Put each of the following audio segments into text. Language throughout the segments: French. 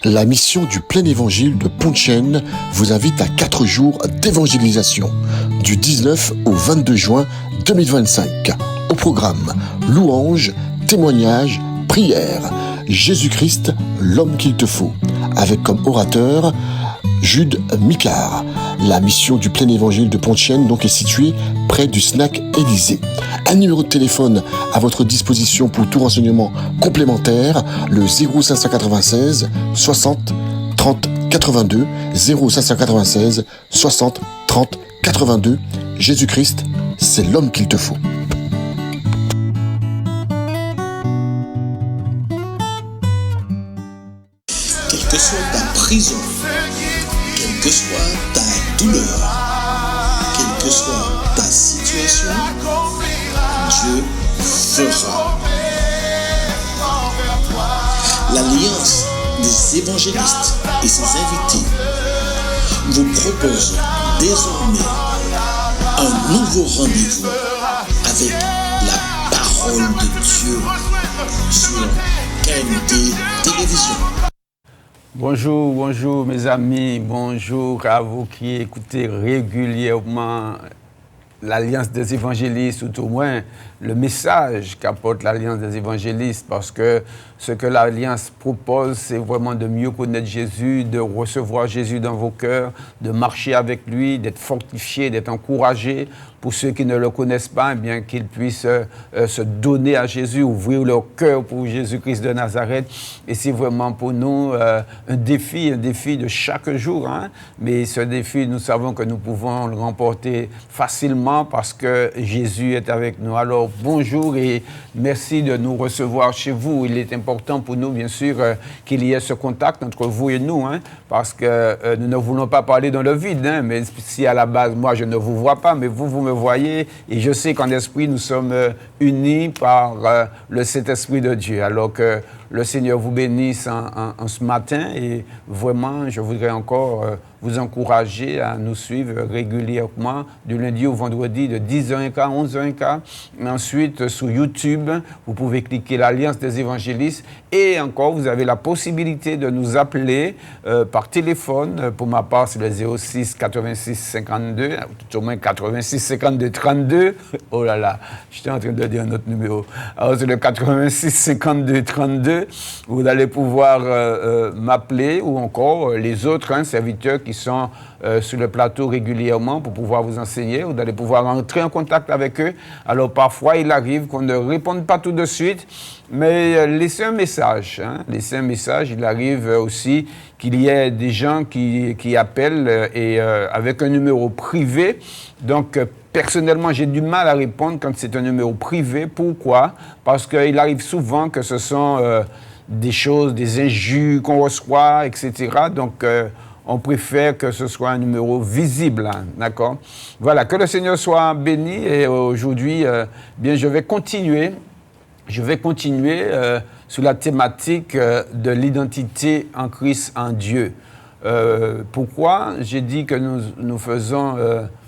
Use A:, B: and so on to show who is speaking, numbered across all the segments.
A: La mission du plein évangile de Pont-de-Chêne vous invite à 4 jours d'évangélisation, du 19 au 22 juin 2025. Au programme, louanges, témoignages, prières, Jésus-Christ, l'homme qu'il te faut, avec comme orateur Jude Micard. La mission du plein évangile de Pont-de-Chêne donc est située près du snack Élysée. Un numéro de téléphone à votre disposition pour tout renseignement complémentaire, le 0596 60 30 82, 0596 60 30 82. Jésus-Christ, c'est l'homme qu'il te faut.
B: Quelle que soit ta prison, quelle que soit ta douleur, quelle que soit ta situation, Dieu fera. L'Alliance des évangélistes et ses invités vous propose désormais un nouveau rendez-vous avec la parole de Dieu sur KMT Télévision.
C: Bonjour mes amis, bonjour à vous qui écoutez régulièrement l'Alliance des évangélistes, ou tout au moins le message qu'apporte l'Alliance des évangélistes, parce que ce que l'Alliance propose, c'est vraiment de mieux connaître Jésus, de recevoir Jésus dans vos cœurs, de marcher avec lui, d'être fortifié, d'être encouragé. Pour ceux qui ne le connaissent pas, eh bien qu'ils puissent se donner à Jésus, ouvrir leur cœur pour Jésus-Christ de Nazareth. Et c'est vraiment pour nous un défi de chaque jour. Hein? Mais ce défi, nous savons que nous pouvons le remporter facilement parce que Jésus est avec nous. Alors, bonjour et merci de nous recevoir chez vous. Il est important pour nous, bien sûr, qu'il y ait ce contact entre vous et nous, hein? Parce que nous ne voulons pas parler dans le vide. Hein? Mais si à la base, moi, je ne vous vois pas, mais vous me voyez, et je sais qu'en esprit, nous sommes unis par le Saint-Esprit de Dieu. Alors que le Seigneur vous bénisse en ce matin, et vraiment, je voudrais encore vous encourager à nous suivre régulièrement du lundi au vendredi de 10h15 à 11h15. Ensuite, sur YouTube, vous pouvez cliquer l'Alliance des évangélistes, et encore, vous avez la possibilité de nous appeler par téléphone. Pour ma part, c'est le 06 86 52, tout au moins 86 52 32. Oh là là, j'étais en train de dire un autre numéro. Alors, c'est le 86 52 32. Vous allez pouvoir m'appeler, ou encore les autres serviteurs qui sont sur le plateau régulièrement pour pouvoir vous enseigner. Vous allez pouvoir entrer en contact avec eux. Alors, parfois, il arrive qu'on ne réponde pas tout de suite, mais laissez un message. Hein? Laissez un message. Il arrive aussi qu'il y ait des gens qui appellent et avec un numéro privé. Donc, personnellement, j'ai du mal à répondre quand c'est un numéro privé. Pourquoi? Parce qu'il arrive souvent que ce sont des choses, des injures qu'on reçoit, etc. Donc, on préfère que ce soit un numéro visible, hein, d'accord? Voilà, que le Seigneur soit béni. Et aujourd'hui, bien, je vais continuer sur la thématique de l'identité en Christ, en Dieu. Pourquoi j'ai dit que nous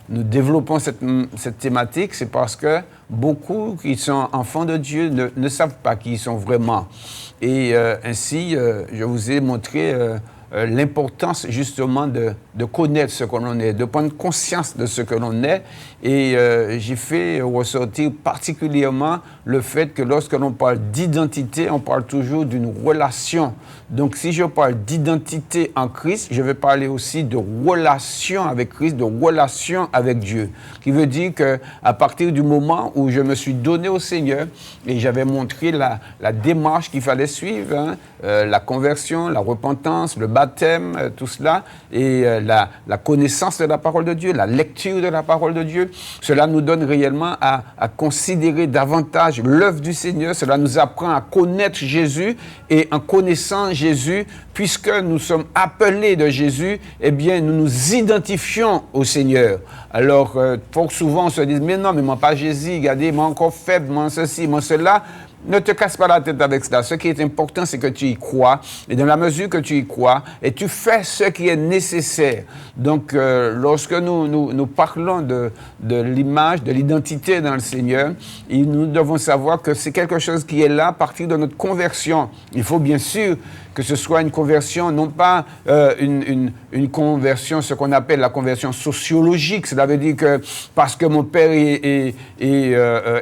C: développons cette thématique? C'est parce que beaucoup qui sont enfants de Dieu ne savent pas qui ils sont vraiment. Et ainsi, je vous ai montré l'importance justement de connaître ce que l'on est, de prendre conscience de ce que l'on est. Et j'ai fait ressortir particulièrement le fait que lorsque l'on parle d'identité, on parle toujours d'une relation. Donc si je parle d'identité en Christ, je vais parler aussi de relation avec Christ, de relation avec Dieu. Qui veut dire qu'à partir du moment où je me suis donné au Seigneur, et j'avais montré la démarche qu'il fallait suivre, hein, la conversion, la repentance, le baptême, tout cela, et la connaissance de la parole de Dieu, la lecture de la parole de Dieu, cela nous donne réellement à considérer davantage l'œuvre du Seigneur. Cela nous apprend à connaître Jésus, et en connaissant Jésus, puisque nous sommes appelés de Jésus, eh bien, nous nous identifions au Seigneur. Alors, fort souvent, on se dit, mais non, mais moi pas Jésus, regardez, moi encore faible, moi ceci, moi cela. Ne te casse pas la tête avec cela. Ce qui est important, c'est que tu y crois. Et dans la mesure que tu y crois, et tu fais ce qui est nécessaire. Donc, lorsque nous parlons de l'image, de l'identité dans le Seigneur, nous devons savoir que c'est quelque chose qui est là à partir de notre conversion. Il faut bien sûr que ce soit une conversion, non pas une conversion, ce qu'on appelle la conversion sociologique. Cela veut dire que parce que mon père est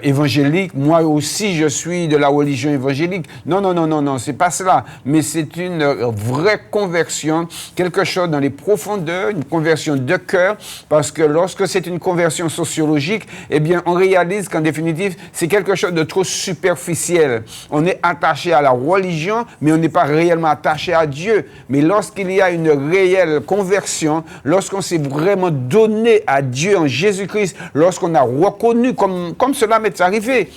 C: évangélique, moi aussi je suis de la religion évangélique. Non, c'est pas cela. Mais c'est une vraie conversion, quelque chose dans les profondeurs, une conversion de cœur, parce que lorsque c'est une conversion sociologique, eh bien, on réalise qu'en définitive, c'est quelque chose de trop superficiel. On est attaché à la religion, mais on n'est pas réellement attaché à Dieu. Mais lorsqu'il y a une réelle conversion, lorsqu'on s'est vraiment donné à Dieu en Jésus-Christ, lorsqu'on a reconnu, comme cela m'est arrivé,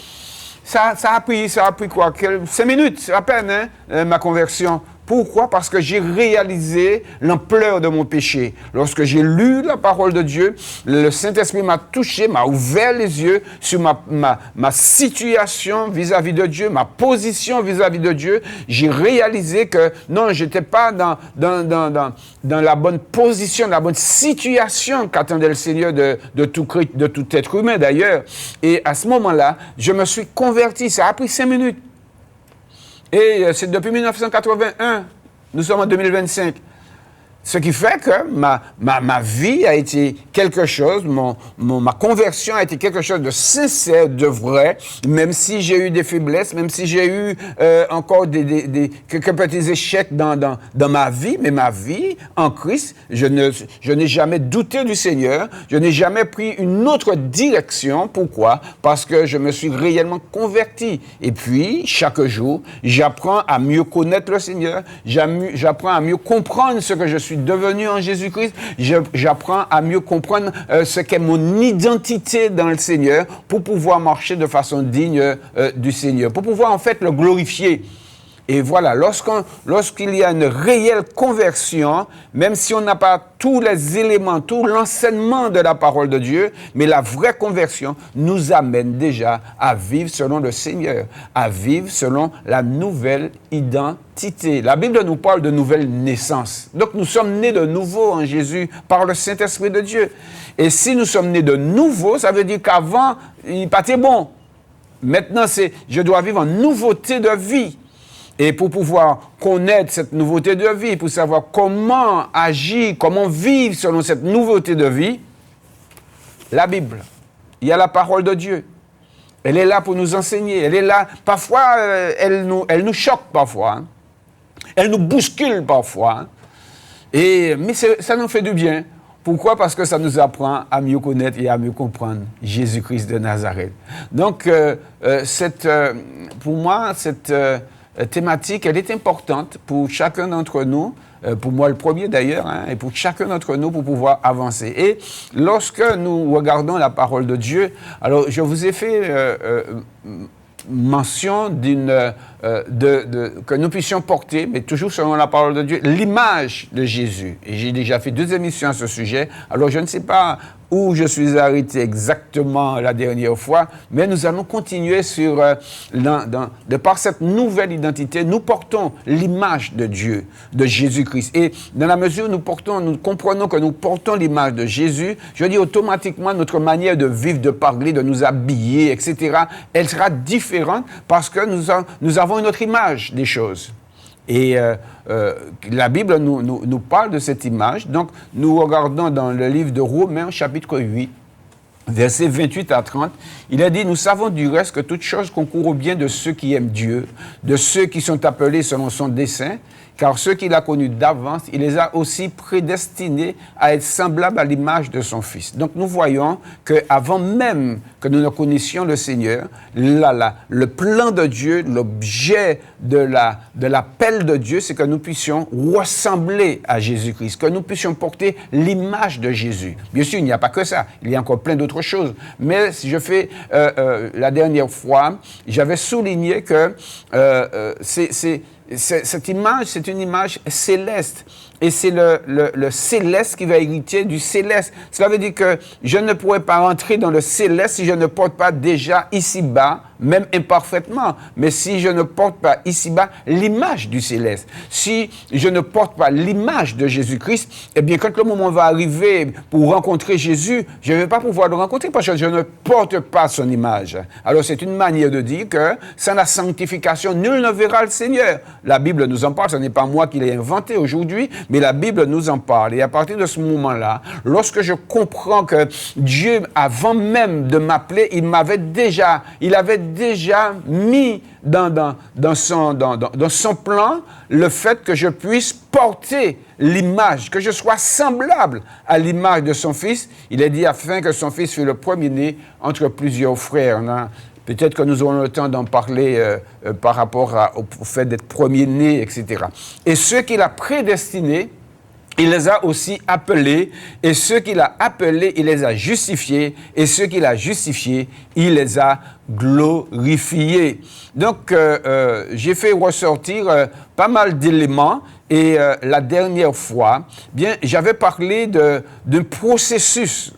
C: ça a pris quoi? 5 minutes à peine, ma conversion. Pourquoi? Parce que j'ai réalisé l'ampleur de mon péché. Lorsque j'ai lu la parole de Dieu, le Saint-Esprit m'a touché, m'a ouvert les yeux sur ma situation vis-à-vis de Dieu, ma position vis-à-vis de Dieu. J'ai réalisé que non, j'étais pas dans la bonne position, la bonne situation qu'attendait le Seigneur de tout être humain d'ailleurs. Et à ce moment-là, je me suis converti. Ça a pris 5 minutes. Et c'est depuis 1981, nous sommes en 2025. Ce qui fait que ma vie a été quelque chose, ma conversion a été quelque chose de sincère, de vrai, même si j'ai eu des faiblesses, même si j'ai eu encore quelques petits échecs dans ma vie, mais ma vie en Christ, je n'ai jamais douté du Seigneur, je n'ai jamais pris une autre direction. Pourquoi? Parce que je me suis réellement converti. Et puis, chaque jour, j'apprends à mieux connaître le Seigneur, j'apprends à mieux comprendre ce que je suis devenu en Jésus-Christ, j'apprends à mieux comprendre ce qu'est mon identité dans le Seigneur pour pouvoir marcher de façon digne du Seigneur, pour pouvoir en fait le glorifier. Et voilà, lorsqu'il y a une réelle conversion, même si on n'a pas tous les éléments, tout l'enseignement de la parole de Dieu, mais la vraie conversion nous amène déjà à vivre selon le Seigneur, à vivre selon la nouvelle identité. La Bible nous parle de nouvelle naissance. Donc nous sommes nés de nouveau en Jésus par le Saint-Esprit de Dieu. Et si nous sommes nés de nouveau, ça veut dire qu'avant, il n'est pas très bon. Maintenant, je dois vivre en nouveauté de vie. Et pour pouvoir connaître cette nouveauté de vie, pour savoir comment agir, comment vivre selon cette nouveauté de vie, la Bible, il y a la parole de Dieu. Elle est là pour nous enseigner. Elle est là, parfois, elle nous choque parfois. Hein. Elle nous bouscule parfois. Hein. Mais ça nous fait du bien. Pourquoi? Parce que ça nous apprend à mieux connaître et à mieux comprendre Jésus-Christ de Nazareth. Donc, pour moi, cette thématique, elle est importante pour chacun d'entre nous, pour moi le premier d'ailleurs, hein, et pour chacun d'entre nous pour pouvoir avancer. Et lorsque nous regardons la parole de Dieu, alors je vous ai fait mention que nous puissions porter, mais toujours selon la parole de Dieu, l'image de Jésus. Et j'ai déjà fait 2 émissions à ce sujet, alors je ne sais pas où je suis arrêté exactement la dernière fois, mais nous allons continuer sur, de par cette nouvelle identité, nous portons l'image de Dieu, de Jésus-Christ. Et dans la mesure où nous comprenons que nous portons l'image de Jésus, je dis automatiquement notre manière de vivre, de parler, de nous habiller, etc., elle sera différente parce que nous avons une autre image des choses. Et la Bible nous parle de cette image. Donc, nous regardons dans le livre de Romains, chapitre 8, versets 28 à 30. Il a dit, « Nous savons du reste que toute chose concourt au bien de ceux qui aiment Dieu, de ceux qui sont appelés selon son dessein, car ceux qu'il a connus d'avance, il les a aussi prédestinés à être semblables à l'image de son Fils. » Donc nous voyons qu'avant même que nous ne connaissions le Seigneur, le plan de Dieu, l'objet de l'appel de Dieu, c'est que nous puissions ressembler à Jésus-Christ, que nous puissions porter l'image de Jésus. Bien sûr, il n'y a pas que ça, il y a encore plein d'autres choses. Mais si je fais, la dernière fois, j'avais souligné que cette image, c'est une image céleste. Et c'est le céleste qui va hériter du céleste. Cela veut dire que je ne pourrais pas entrer dans le céleste si je ne porte pas déjà ici-bas même imparfaitement, mais si je ne porte pas ici-bas l'image du céleste, si je ne porte pas l'image de Jésus-Christ, eh bien, quand le moment va arriver pour rencontrer Jésus, je ne vais pas pouvoir le rencontrer parce que je ne porte pas son image. Alors, c'est une manière de dire que sans la sanctification, nul ne verra le Seigneur. La Bible nous en parle, ce n'est pas moi qui l'ai inventé aujourd'hui, mais la Bible nous en parle. Et à partir de ce moment-là, lorsque je comprends que Dieu, avant même de m'appeler, il avait déjà mis dans son plan le fait que je puisse porter l'image, que je sois semblable à l'image de son Fils. Il est dit afin que son Fils fût le premier-né entre plusieurs frères. Peut-être que nous aurons le temps d'en parler par rapport au fait d'être premier-né, etc. Et ceux qu'il a prédestinés, il les a aussi appelés, et ceux qu'il a appelés, il les a justifiés, et ceux qu'il a justifiés, il les a glorifiés. Donc, j'ai fait ressortir pas mal d'éléments, et la dernière fois, bien, j'avais parlé d'un processus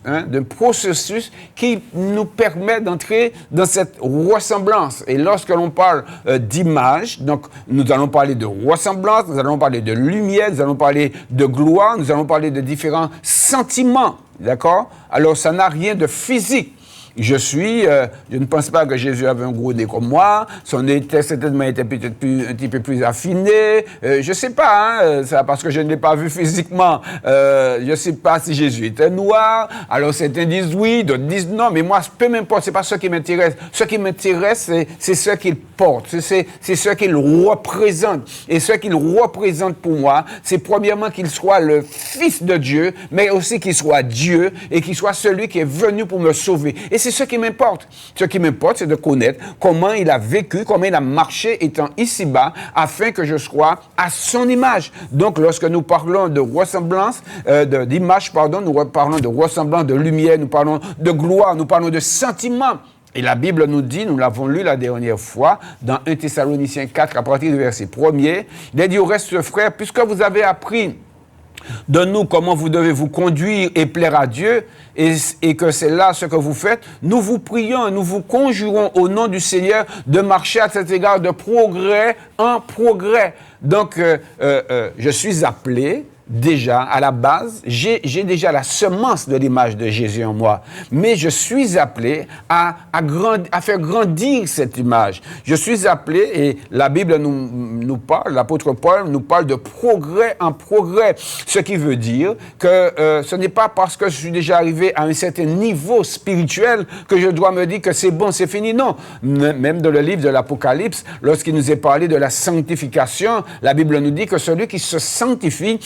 C: qui nous permet d'entrer dans cette ressemblance. Et lorsque l'on parle d'image, donc nous allons parler de ressemblance, nous allons parler de lumière, nous allons parler de gloire, nous allons parler de différents sentiments, d'accord? Alors, ça n'a rien de physique. Je ne pense pas que Jésus avait un gros nez comme moi. Son nez certainement était peut-être un petit peu plus affiné. Je ne sais pas, ça, parce que je ne l'ai pas vu physiquement. Je ne sais pas si Jésus était noir. Alors certains disent oui, d'autres disent non. Mais moi, peu m'importe, ce n'est pas ce qui m'intéresse. Ce qui m'intéresse, c'est ce qu'il porte. C'est ce qu'il représente. Et ce qu'il représente pour moi, c'est premièrement qu'il soit le Fils de Dieu, mais aussi qu'il soit Dieu et qu'il soit celui qui est venu pour me sauver. Et c'est ce qui m'importe. Ce qui m'importe, c'est de connaître comment il a vécu, comment il a marché étant ici-bas, afin que je sois à son image. Donc, lorsque nous parlons de ressemblance, d'image, nous parlons de ressemblance, de lumière, nous parlons de gloire, nous parlons de sentiment. Et la Bible nous dit, nous l'avons lu la dernière fois, dans 1 Thessaloniciens 4, à partir du verset 1er, il est dit au reste, frères, puisque vous avez appris de nous comment vous devez vous conduire et plaire à Dieu, et que c'est là ce que vous faites, nous vous prions, nous vous conjurons au nom du Seigneur de marcher à cet égard de progrès en progrès. Donc, je suis appelé déjà, à la base, j'ai déjà la semence de l'image de Jésus en moi. Mais je suis appelé à faire grandir cette image. Je suis appelé, et la Bible nous parle, l'apôtre Paul nous parle de progrès en progrès. Ce qui veut dire que ce n'est pas parce que je suis déjà arrivé à un certain niveau spirituel que je dois me dire que c'est bon, c'est fini. Non. Même dans le livre de l'Apocalypse, lorsqu'il nous est parlé de la sanctification, la Bible nous dit que celui qui se sanctifie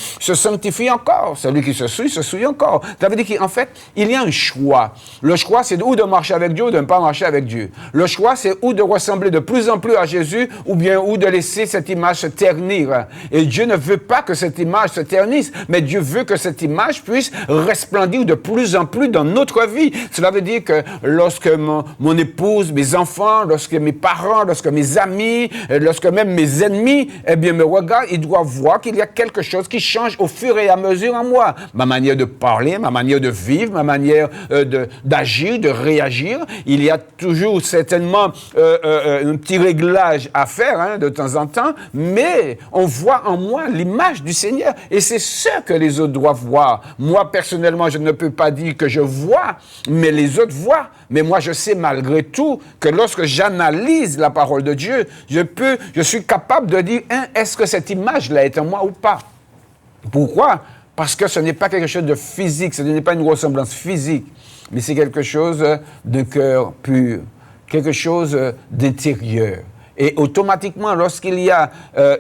C: encore. Celui qui se souille encore. Ça veut dire qu'en fait, il y a un choix. Le choix, c'est ou de marcher avec Dieu ou de ne pas marcher avec Dieu. Le choix, c'est ou de ressembler de plus en plus à Jésus ou de laisser cette image se ternir. Et Dieu ne veut pas que cette image se ternisse, mais Dieu veut que cette image puisse resplendir de plus en plus dans notre vie. Cela veut dire que lorsque mon épouse, mes enfants, lorsque mes parents, lorsque mes amis, lorsque même mes ennemis, eh bien, me regardent, ils doivent voir qu'il y a quelque chose qui change au fur et à mesure en moi. Ma manière de parler, ma manière de vivre, ma manière d'agir, de réagir. Il y a toujours certainement un petit réglage à faire de temps en temps, mais on voit en moi l'image du Seigneur. Et c'est ce que les autres doivent voir. Moi, personnellement, je ne peux pas dire que je vois, mais les autres voient. Mais moi, je sais malgré tout que lorsque j'analyse la parole de Dieu, je suis capable de dire, est-ce que cette image-là est en moi ou pas? Pourquoi? Parce que ce n'est pas quelque chose de physique, ce n'est pas une ressemblance physique, mais c'est quelque chose d'un cœur pur, quelque chose d'intérieur. Et automatiquement, lorsqu'il y a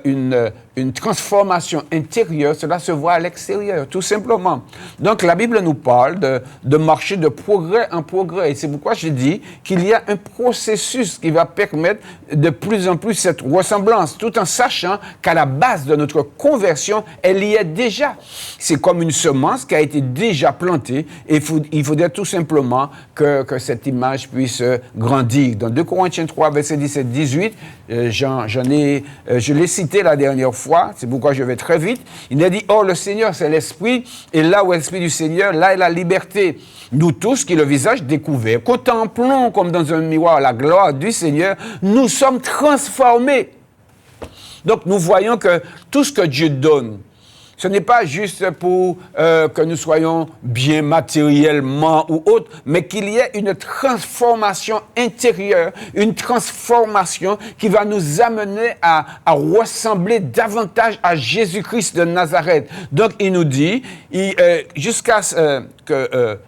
C: une transformation intérieure, cela se voit à l'extérieur, tout simplement. Donc, la Bible nous parle de marcher de progrès en progrès. Et c'est pourquoi je dis qu'il y a un processus qui va permettre de plus en plus cette ressemblance, tout en sachant qu'à la base de notre conversion, elle y est déjà. C'est comme une semence qui a été déjà plantée. Et il faudrait tout simplement que cette image puisse grandir. Dans 2 Corinthiens 3, verset 17-18, je l'ai cité la dernière fois, fois, c'est pourquoi je vais très vite. Il a dit, oh, le Seigneur, c'est l'Esprit, et là où est l'Esprit du Seigneur, là est la liberté. Nous tous qui le visage découvert, contemplons comme dans un miroir la gloire du Seigneur, nous sommes transformés. Donc nous voyons que tout ce que Dieu donne, ce n'est pas juste pour que nous soyons bien matériellement ou autre, mais qu'il y ait une transformation intérieure, une transformation qui va nous amener à ressembler davantage à Jésus-Christ de Nazareth. Donc il nous dit, jusqu'à ce que...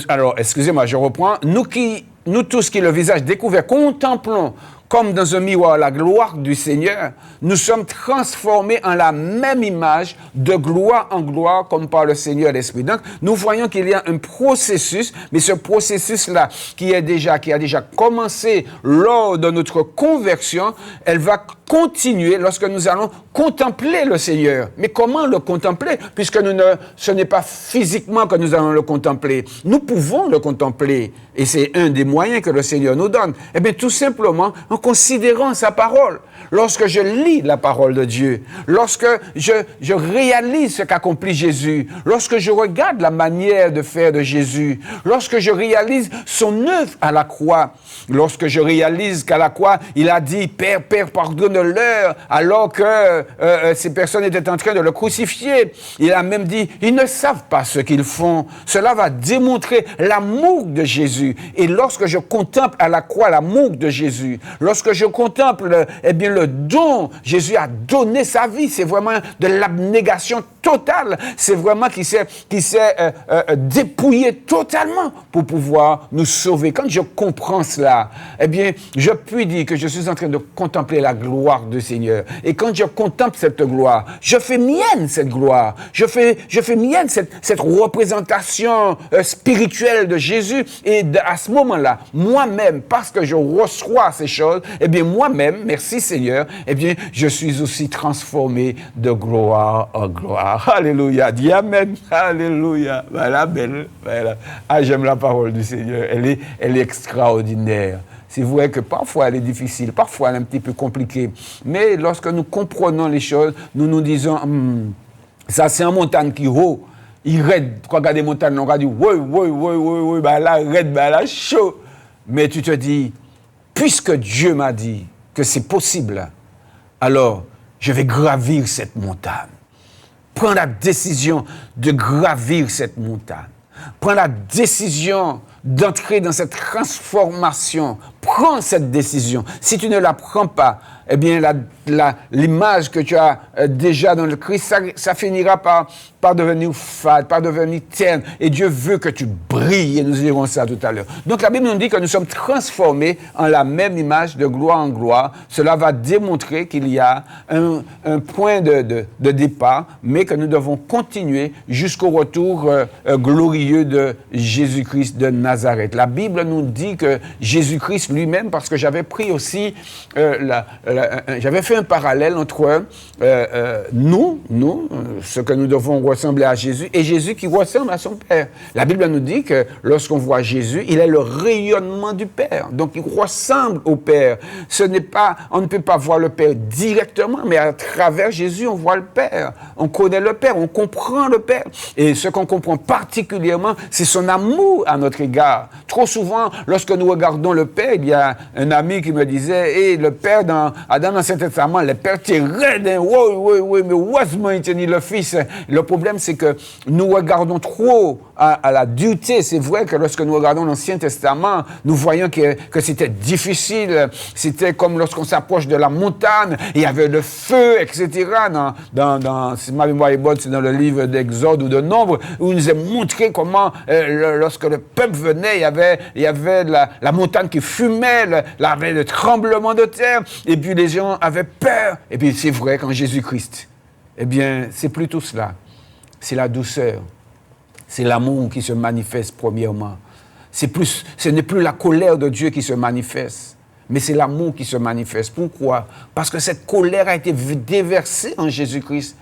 C: alors, excusez-moi, je reprends. Nous tous qui le visage découvert, contemplons comme dans un miroir la gloire du Seigneur, nous sommes transformés en la même image de gloire en gloire comme par le Seigneur l'Esprit. Donc, nous voyons qu'il y a un processus, mais ce processus-là qui a déjà commencé lors de notre conversion, elle va continuer lorsque nous allons contempler le Seigneur. Mais comment le contempler? Puisque ce n'est pas physiquement que nous allons le contempler. Nous pouvons le contempler. Et c'est un des moyens que le Seigneur nous donne. Eh bien, tout simplement, en considérant sa parole. Lorsque je lis la parole de Dieu, lorsque je réalise ce qu'accomplit Jésus, lorsque je regarde la manière de faire de Jésus, lorsque je réalise son œuvre à la croix, lorsque je réalise qu'à la croix, il a dit, Père, pardonne-leur, alors que ces personnes étaient en train de le crucifier. Il a même dit, ils ne savent pas ce qu'ils font. Cela va démontrer l'amour de Jésus. Et lorsque je contemple à la croix l'amour de Jésus, lorsque je contemple, le don, Jésus a donné sa vie, c'est vraiment de l'abnégation totale, c'est vraiment qui s'est dépouillé totalement pour pouvoir nous sauver. Quand je comprends cela, je puis dire que je suis en train de contempler la gloire du Seigneur. Et quand je contemple cette gloire, je fais mienne cette gloire, je fais mienne cette représentation spirituelle de Jésus. Et à ce moment-là, moi-même, parce que je reçois ces choses, moi-même, merci Seigneur, je suis aussi transformé de gloire en gloire. Alléluia. Dis Amen. Alléluia. Voilà, belle. Voilà. Ah, j'aime la parole du Seigneur. Elle est extraordinaire. C'est vrai que parfois elle est difficile, parfois elle est un petit peu compliquée. Mais lorsque nous comprenons les choses, nous nous disons, ça c'est une montagne qui est haut. Il raide. Quand on regarde les montagnes, on dit, oui, là, raide, là, chaud. Mais tu te dis, puisque Dieu m'a dit que c'est possible, alors je vais gravir cette montagne. Prends la décision de gravir cette montagne. Prends la décision d'entrer dans cette transformation. Prends cette décision. Si tu ne la prends pas, l'image que tu as déjà dans le Christ, ça finira par devenir fade, par devenir terne. Et Dieu veut que tu brilles, et nous dirons ça tout à l'heure. Donc la Bible nous dit que nous sommes transformés en la même image de gloire en gloire. Cela va démontrer qu'il y a un point de départ, mais que nous devons continuer jusqu'au retour glorieux de Jésus-Christ de Nazareth. La Bible nous dit que Jésus-Christ lui-même, parce que j'avais pris aussi j'avais fait un parallèle entre nous, ce que nous devons ressembler à Jésus, et Jésus qui ressemble à son Père. La Bible nous dit que lorsqu'on voit Jésus, il est le rayonnement du Père. Donc, il ressemble au Père. On ne peut pas voir le Père directement, mais à travers Jésus, on voit le Père. On connaît le Père, on comprend le Père. Et ce qu'on comprend particulièrement, c'est son amour à notre égard. Trop souvent, lorsque nous regardons le Père, il y a un ami qui me disait, le Père dans l'Ancien Testament, le Père était raide, oui, mais heureusement il tenait le Fils. Le problème, c'est que nous regardons trop à la dureté. C'est vrai que lorsque nous regardons l'Ancien Testament, nous voyons que c'était difficile. C'était comme lorsqu'on s'approche de la montagne, il y avait le feu, etc. Si ma mémoire est bonne, c'est dans le livre d'Exode ou de Nombre, où il nous est montré comment, lorsque le peuple venait, il y avait la montagne qui fumait, il y avait le tremblement de terre, et puis les gens avaient peur. Et puis c'est vrai qu'en Jésus-Christ, c'est plus tout cela. C'est la douceur. C'est l'amour qui se manifeste premièrement. Ce n'est plus la colère de Dieu qui se manifeste, mais c'est l'amour qui se manifeste. Pourquoi? Parce que cette colère a été déversée en Jésus-Christ.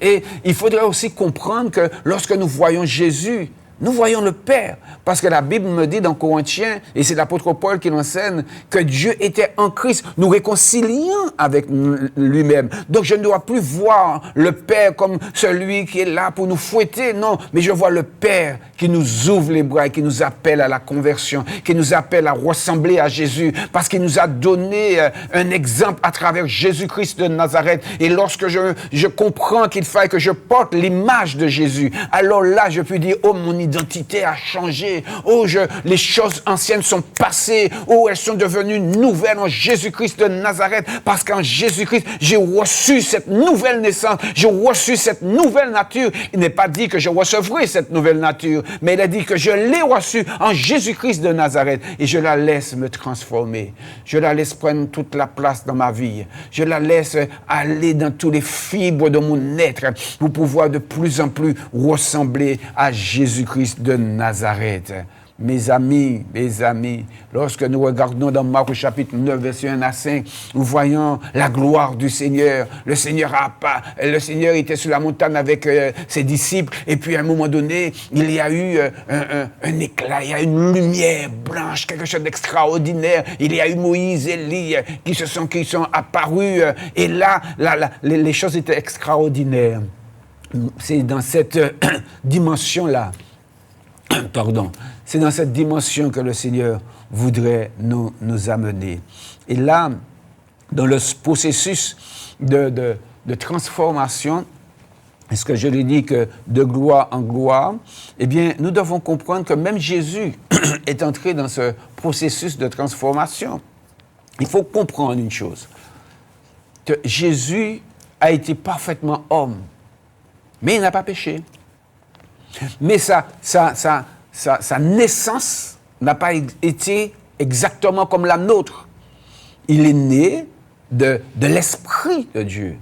C: Et il faudrait aussi comprendre que lorsque nous voyons Jésus, Nous voyons le Père, parce que la Bible me dit dans Corinthiens, et c'est l'apôtre Paul qui l'enseigne, que Dieu était en Christ, nous réconciliant avec lui-même. Donc je ne dois plus voir le Père comme celui qui est là pour nous fouetter, non, mais je vois le Père qui nous ouvre les bras et qui nous appelle à la conversion, qui nous appelle à ressembler à Jésus, parce qu'il nous a donné un exemple à travers Jésus-Christ de Nazareth. Et lorsque je comprends qu'il faille que je porte l'image de Jésus, alors là je peux dire, oh, mon identité a changé. Oh, les choses anciennes sont passées. Oh, elles sont devenues nouvelles en Jésus-Christ de Nazareth. Parce qu'en Jésus-Christ, j'ai reçu cette nouvelle naissance. J'ai reçu cette nouvelle nature. Il n'est pas dit que je recevrai cette nouvelle nature, mais il a dit que je l'ai reçue en Jésus-Christ de Nazareth. Et je la laisse me transformer. Je la laisse prendre toute la place dans ma vie. Je la laisse aller dans tous les fibres de mon être pour pouvoir de plus en plus ressembler à Jésus-Christ de Nazareth. Mes amis, lorsque nous regardons dans Marc au chapitre 9, verset 1 à 5, nous voyons la gloire du Seigneur. Le Seigneur était sur la montagne avec ses disciples, et puis à un moment donné, il y a eu un éclat, il y a une lumière blanche, quelque chose d'extraordinaire. Il y a eu Moïse et Élie qui sont apparus, et là, les choses étaient extraordinaires. C'est dans cette dimension-là, c'est dans cette dimension que le Seigneur voudrait nous amener. Et là, dans le processus de transformation, est-ce que je l'ai dit que de gloire en gloire, eh bien, nous devons comprendre que même Jésus est entré dans ce processus de transformation. Il faut comprendre une chose, que Jésus a été parfaitement homme, mais il n'a pas péché. Mais sa naissance n'a pas été exactement comme la nôtre. Il est né de l'Esprit de Dieu.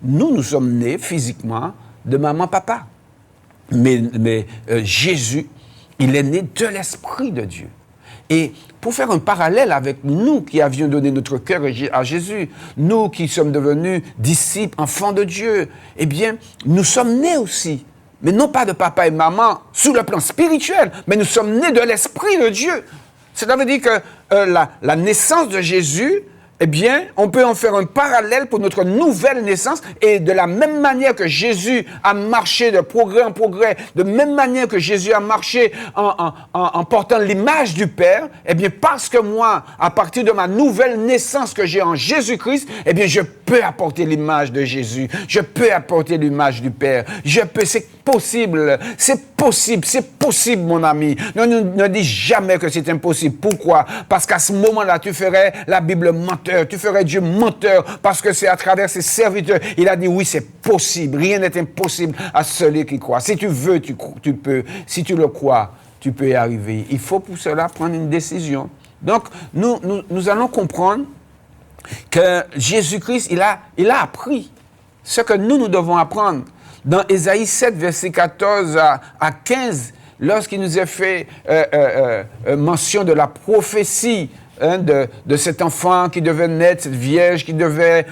C: Nous sommes nés physiquement de maman-papa. Mais Jésus, il est né de l'Esprit de Dieu. Et pour faire un parallèle avec nous qui avions donné notre cœur à Jésus, nous qui sommes devenus disciples, enfants de Dieu, eh bien, nous sommes nés aussi. Mais non pas de papa et maman sur le plan spirituel, mais nous sommes nés de l'Esprit de Dieu. Cela veut dire que la naissance de Jésus, eh bien, on peut en faire un parallèle pour notre nouvelle naissance. Et de la même manière que Jésus a marché de progrès en progrès, de même manière que Jésus a marché en portant l'image du Père, eh bien, parce que moi, à partir de ma nouvelle naissance que j'ai en Jésus-Christ, eh bien, je peux apporter l'image de Jésus. Je peux apporter l'image du Père. C'est possible, mon ami. Ne dis jamais que c'est impossible. Pourquoi? Parce qu'à ce moment-là, tu ferais la Bible menteur, tu ferais Dieu menteur, parce que c'est à travers ses serviteurs. Il a dit, oui, c'est possible. Rien n'est impossible à celui qui croit. Si tu veux, tu peux. Si tu le crois, tu peux y arriver. Il faut pour cela prendre une décision. Donc, nous allons comprendre que Jésus-Christ, il a appris ce que nous devons apprendre. Dans Ésaïe 7, verset 14 à 15, lorsqu'il nous a fait mention de la prophétie de cet enfant qui devait naître, cette vierge qui devait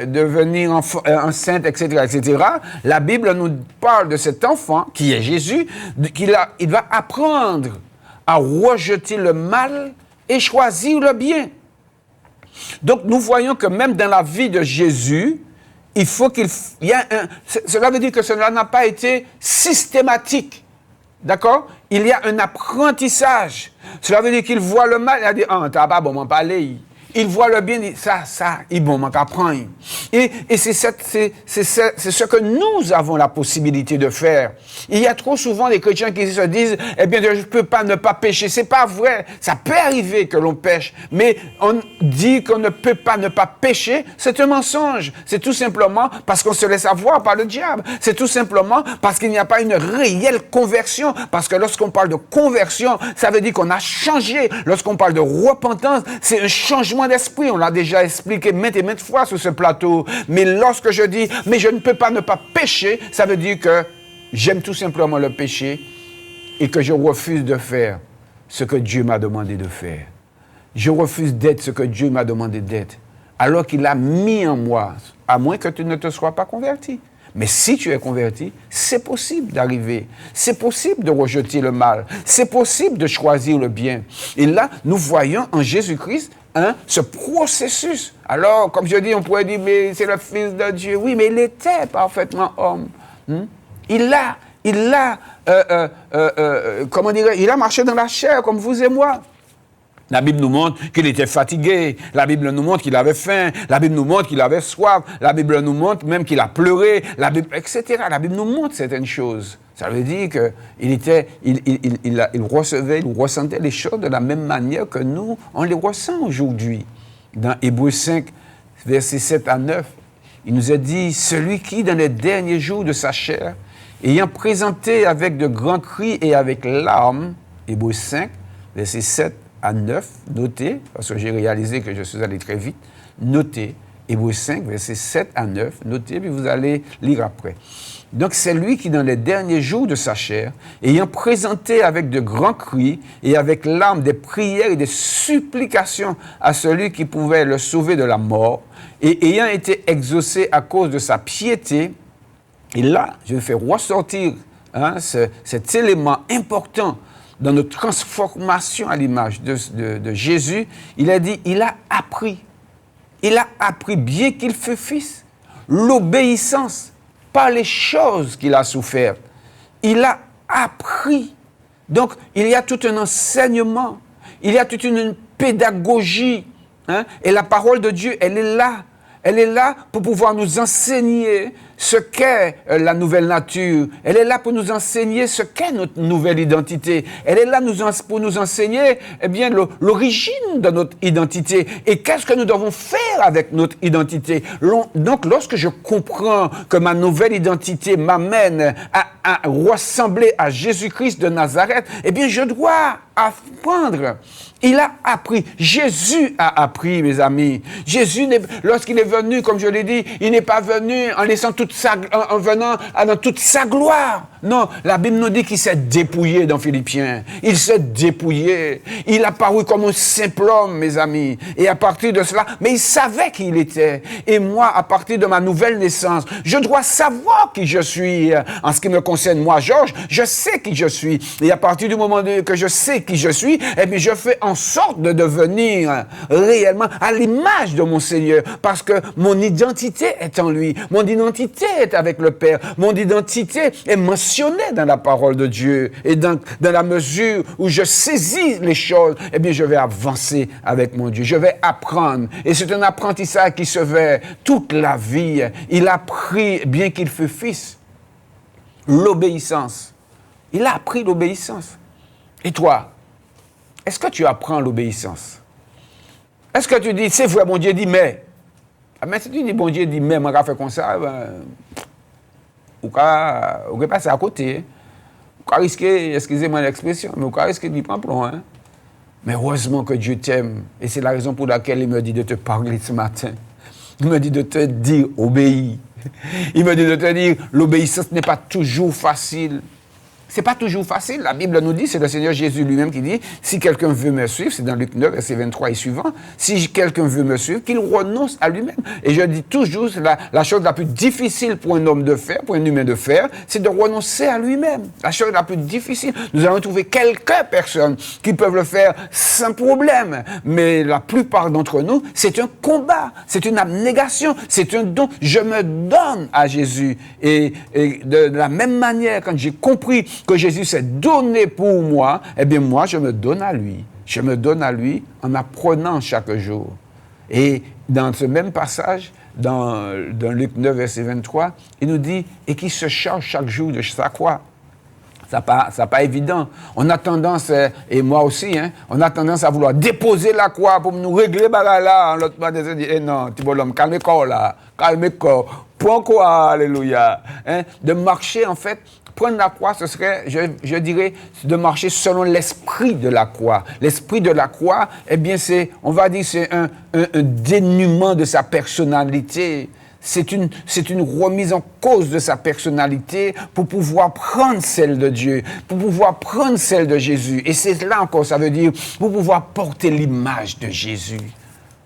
C: devenir enceinte, etc., la Bible nous parle de cet enfant, qui est Jésus, il va apprendre à rejeter le mal et choisir le bien. Donc, nous voyons que même dans la vie de Jésus, il faut cela veut dire que cela n'a pas été systématique. D'accord? Il y a un apprentissage. Cela veut dire qu'il voit le mal, il a dit, ah, t'as pas bon m'en parler. Il voit le bien, il dit, ça, il bon m'en apprendre. Et c'est ce que nous avons la possibilité de faire. Il y a trop souvent des chrétiens qui se disent, eh bien, je ne peux pas ne pas pécher. C'est pas vrai. Ça peut arriver que l'on pêche. Mais on dit qu'on ne peut pas ne pas pécher. C'est un mensonge. C'est tout simplement parce qu'on se laisse avoir par le diable. C'est tout simplement parce qu'il n'y a pas une réelle conversion. Parce que lorsqu'on parle de conversion, ça veut dire qu'on a changé. Lorsqu'on parle de repentance, c'est un changement d'esprit. On l'a déjà expliqué maintes et maintes fois sur ce plateau. Mais lorsque je dis, mais je ne peux pas ne pas pécher, ça veut dire que j'aime tout simplement le péché et que je refuse de faire ce que Dieu m'a demandé de faire. Je refuse d'être ce que Dieu m'a demandé d'être, alors qu'il a mis en moi, à moins que tu ne te sois pas converti. Mais si tu es converti, c'est possible d'arriver. C'est possible de rejeter le mal. C'est possible de choisir le bien. Et là, nous voyons en Jésus-Christ ce processus. Alors, comme je dis, on pourrait dire, mais c'est le Fils de Dieu. Oui, mais il était parfaitement homme. Il a marché dans la chair comme vous et moi. La Bible nous montre qu'il était fatigué. La Bible nous montre qu'il avait faim. La Bible nous montre qu'il avait soif. La Bible nous montre même qu'il a pleuré. La Bible, etc. La Bible nous montre certaines choses. Ça veut dire qu'il recevait, il ressentait les choses de la même manière que nous, on les ressent aujourd'hui. Dans Hébreux 5, versets 7 à 9, il nous a dit « Celui qui, dans les derniers jours de sa chair, ayant présenté avec de grands cris et avec larmes, Hébreux 5, versets 7 à 9, notez, parce que j'ai réalisé que je suis allé très vite, notez, Hébreux 5, versets 7 à 9, notez, puis vous allez lire après. Donc, c'est lui qui, dans les derniers jours de sa chair, ayant présenté avec de grands cris et avec larmes des prières et des supplications à celui qui pouvait le sauver de la mort, et ayant été exaucé à cause de sa piété, et là, je vais faire ressortir cet élément important dans notre transformation à l'image de Jésus. Il a dit, il a appris, bien qu'il fût fils, l'obéissance par les choses qu'il a souffertes. Il a appris. Donc, il y a tout un enseignement, il y a toute une pédagogie. Et la parole de Dieu, elle est là. Elle est là pour pouvoir nous enseigner ce qu'est la nouvelle nature. Elle est là pour nous enseigner ce qu'est notre nouvelle identité. Elle est là pour nous enseigner l'origine de notre identité et qu'est-ce que nous devons faire avec notre identité. Donc, lorsque je comprends que ma nouvelle identité m'amène à ressembler à Jésus-Christ de Nazareth, je dois apprendre. Il a appris. Jésus a appris, mes amis. Jésus, lorsqu'il est venu, comme je l'ai dit, il n'est pas venu en venant dans toute sa gloire. Non, la Bible nous dit qu'il s'est dépouillé dans Philippiens. Il s'est dépouillé. Il a paru comme un simple homme, mes amis. Et à partir de cela, mais il savait qui il était. Et moi, à partir de ma nouvelle naissance, je dois savoir qui je suis. En ce qui me concerne, moi, Georges, je sais qui je suis. Et à partir du moment que je sais qui je suis, je fais en sorte de devenir réellement à l'image de mon Seigneur. Parce que mon identité est en lui. Mon identité est avec le Père. Mon identité est mentionnée dans la parole de Dieu. Et dans la mesure où je saisis les choses, je vais avancer avec mon Dieu. Je vais apprendre. Et c'est un apprentissage qui se fait toute la vie. Il a appris, bien qu'il fût fils, l'obéissance. Il a appris l'obéissance. Et toi, est-ce que tu apprends l'obéissance? Est-ce que tu dis, c'est vrai, bon Dieu dit, mais si tu dis, bon Dieu dit, mais, on va faire comme ça, on va passer à côté. On va risquer, excusez-moi l'expression, mais on va risquer d'y prendre plomb. Mais heureusement que Dieu t'aime. Et c'est la raison pour laquelle il me dit de te parler ce matin. Il me dit de te dire, obéis. Il me dit de te dire, l'obéissance n'est pas toujours facile. C'est pas toujours facile. La Bible nous dit, c'est le Seigneur Jésus lui-même qui dit, si quelqu'un veut me suivre, c'est dans Luc 9, verset 23 et suivant, si quelqu'un veut me suivre, qu'il renonce à lui-même. Et je dis toujours, la chose la plus difficile pour un homme de faire, pour un humain de faire, c'est de renoncer à lui-même. La chose la plus difficile. Nous allons trouver quelques personnes qui peuvent le faire sans problème. Mais la plupart d'entre nous, c'est un combat, c'est une abnégation, c'est un don. Je me donne à Jésus. Et de la même manière, quand j'ai compris que Jésus s'est donné pour moi, moi, je me donne à lui. Je me donne à lui en apprenant chaque jour. Et dans ce même passage, dans Luc 9, verset 23, il nous dit, et qui se charge chaque jour de sa croix. Ça pas évident. On a tendance, et moi aussi, on a tendance à vouloir déposer la croix pour nous régler là. L'autre part de dire, non, tu vois l'homme, calme-toi là, calme-toi. Prends quoi, alléluia. De marcher, en fait, prendre la croix, ce serait, je dirais, de marcher selon l'esprit de la croix. L'esprit de la croix, c'est, on va dire, c'est un dénuement de sa personnalité. C'est une remise en cause de sa personnalité pour pouvoir prendre celle de Dieu, pour pouvoir prendre celle de Jésus. Et c'est là encore, ça veut dire, pour pouvoir porter l'image de Jésus.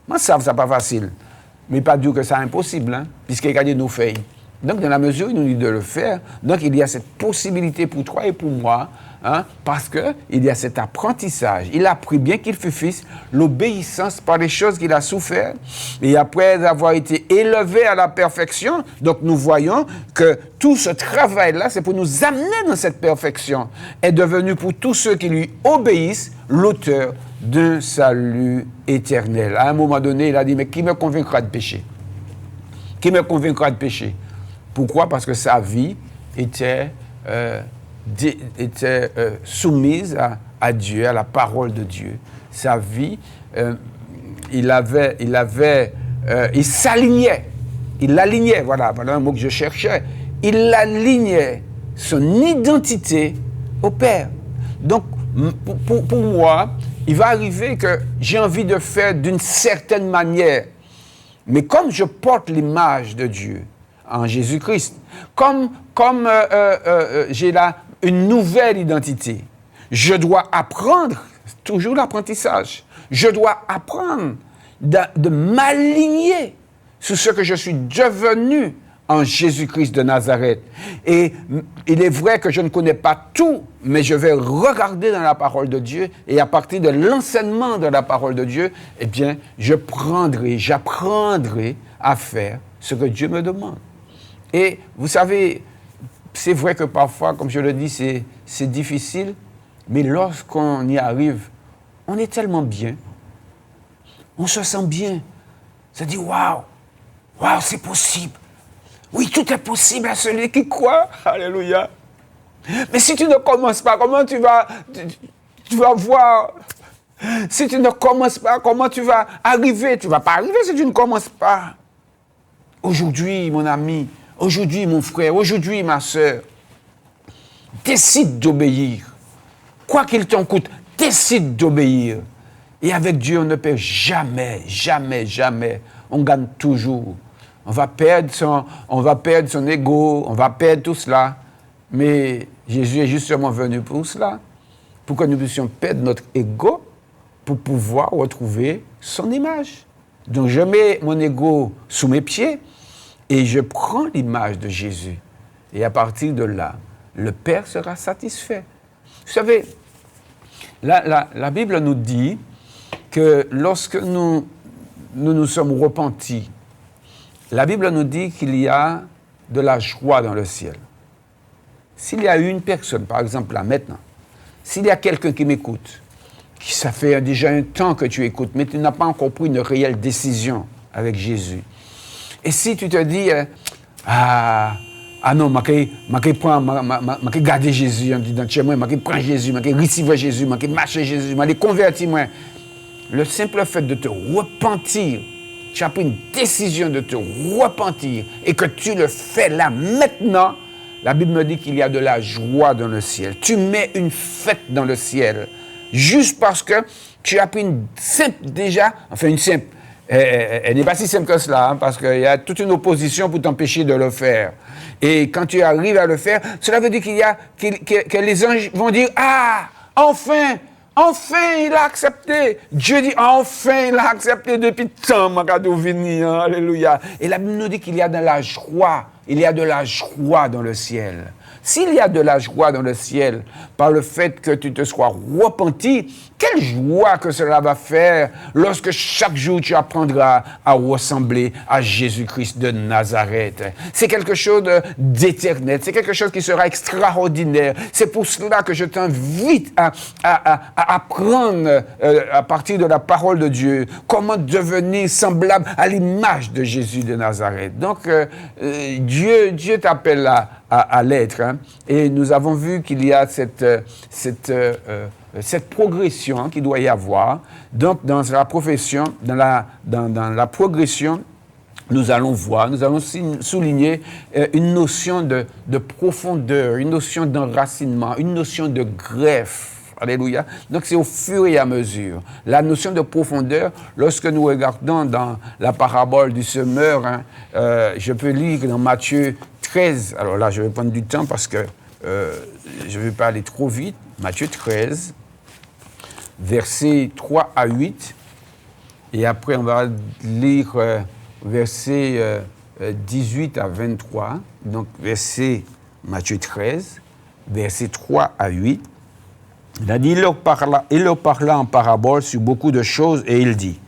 C: Moi, ça, c'est pas facile. Mais pas dire que c'est impossible, puisqu'il y a des nous fait. Donc, dans la mesure où il nous dit de le faire, donc il y a cette possibilité pour toi et pour moi, parce qu'il y a cet apprentissage. Il a appris, bien qu'il fût fils, l'obéissance par les choses qu'il a souffert. Et après avoir été élevé à la perfection, donc nous voyons que tout ce travail-là, c'est pour nous amener dans cette perfection, est devenu pour tous ceux qui lui obéissent l'auteur d'un salut éternel. À un moment donné, il a dit, mais qui me convaincra de péché? Qui me convaincra de péché? Pourquoi? Parce que sa vie était soumise à Dieu, à la parole de Dieu. Sa vie, il s'alignait. Il l'alignait, voilà un mot que je cherchais. Il alignait son identité au Père. Donc, pour moi, il va arriver que j'ai envie de faire d'une certaine manière. Mais comme je porte l'image de Dieu en Jésus-Christ, comme j'ai là une nouvelle identité, je dois apprendre, toujours l'apprentissage, je dois apprendre de m'aligner sur ce que je suis devenu en Jésus-Christ de Nazareth. Et il est vrai que je ne connais pas tout, mais je vais regarder dans la parole de Dieu, et à partir de l'enseignement de la parole de Dieu, eh bien, j'apprendrai à faire ce que Dieu me demande. Et vous savez, c'est vrai que parfois, comme je le dis, c'est difficile, mais lorsqu'on y arrive, on est tellement bien, on se sent bien, ça dit waouh, c'est possible. Oui, tout est possible à celui qui croit. Alléluia. Mais si tu ne commences pas, comment tu vas voir? Si tu ne commences pas, comment tu vas arriver? Tu ne vas pas arriver si tu ne commences pas. Aujourd'hui, mon ami, aujourd'hui, mon frère, aujourd'hui, ma soeur, décide d'obéir. Quoi qu'il t'en coûte, décide d'obéir. Et avec Dieu, on ne perd jamais, jamais, jamais. On gagne toujours. On va perdre son ego, on va perdre tout cela. Mais Jésus est justement venu pour cela, pour que nous puissions perdre notre ego, pour pouvoir retrouver son image. Donc je mets mon ego sous mes pieds et je prends l'image de Jésus. Et à partir de là, le Père sera satisfait. Vous savez, la Bible nous dit que lorsque nous sommes repentis, la Bible nous dit qu'il y a de la joie dans le ciel. S'il y a une personne, par exemple là maintenant, s'il y a quelqu'un qui m'écoute, qui ça fait déjà un temps que tu écoutes, mais tu n'as pas encore pris une réelle décision avec Jésus. Et si tu te dis, non, je vais garder Jésus dans chez moi, je vais prendre Jésus, je vais recevoir Jésus, je vais marcher Jésus, je vais convertir moi. Le simple fait de te repentir, tu as pris une décision de te repentir et que tu le fais là maintenant, la Bible me dit qu'il y a de la joie dans le ciel. Tu mets une fête dans le ciel juste parce que tu as pris une simple elle n'est pas si simple que cela, parce qu'il y a toute une opposition pour t'empêcher de le faire. Et quand tu arrives à le faire, cela veut dire que les anges vont dire « Ah, enfin, il a accepté. » Dieu dit « Enfin, il a accepté depuis tant, alléluia. » Et la Bible nous dit qu'il y a de la joie. Il y a de la joie dans le ciel. S'il y a de la joie dans le ciel par le fait que tu te sois repenti, quelle joie que cela va faire lorsque chaque jour tu apprendras à ressembler à Jésus-Christ de Nazareth. C'est quelque chose d'éternel, c'est quelque chose qui sera extraordinaire. C'est pour cela que je t'invite à apprendre à partir de la parole de Dieu comment devenir semblable à l'image de Jésus de Nazareth. Donc Dieu t'appelle à l'être, hein, et nous avons vu qu'il y a cette progression qu'il doit y avoir. Donc, dans la profession, dans la progression, nous allons souligner une notion de profondeur, une notion d'enracinement, une notion de greffe. Alléluia. Donc, c'est au fur et à mesure. La notion de profondeur, lorsque nous regardons dans la parabole du semeur, hein, je peux lire dans Matthieu 13. Alors là, je vais prendre du temps parce que je ne vais pas aller trop vite. Matthieu 13, versets 3 à 8. Et après, on va lire versets 18 à 23, donc Matthieu 13, versets 3 à 8. Il a dit, il leur parla en parabole sur beaucoup de choses et il dit,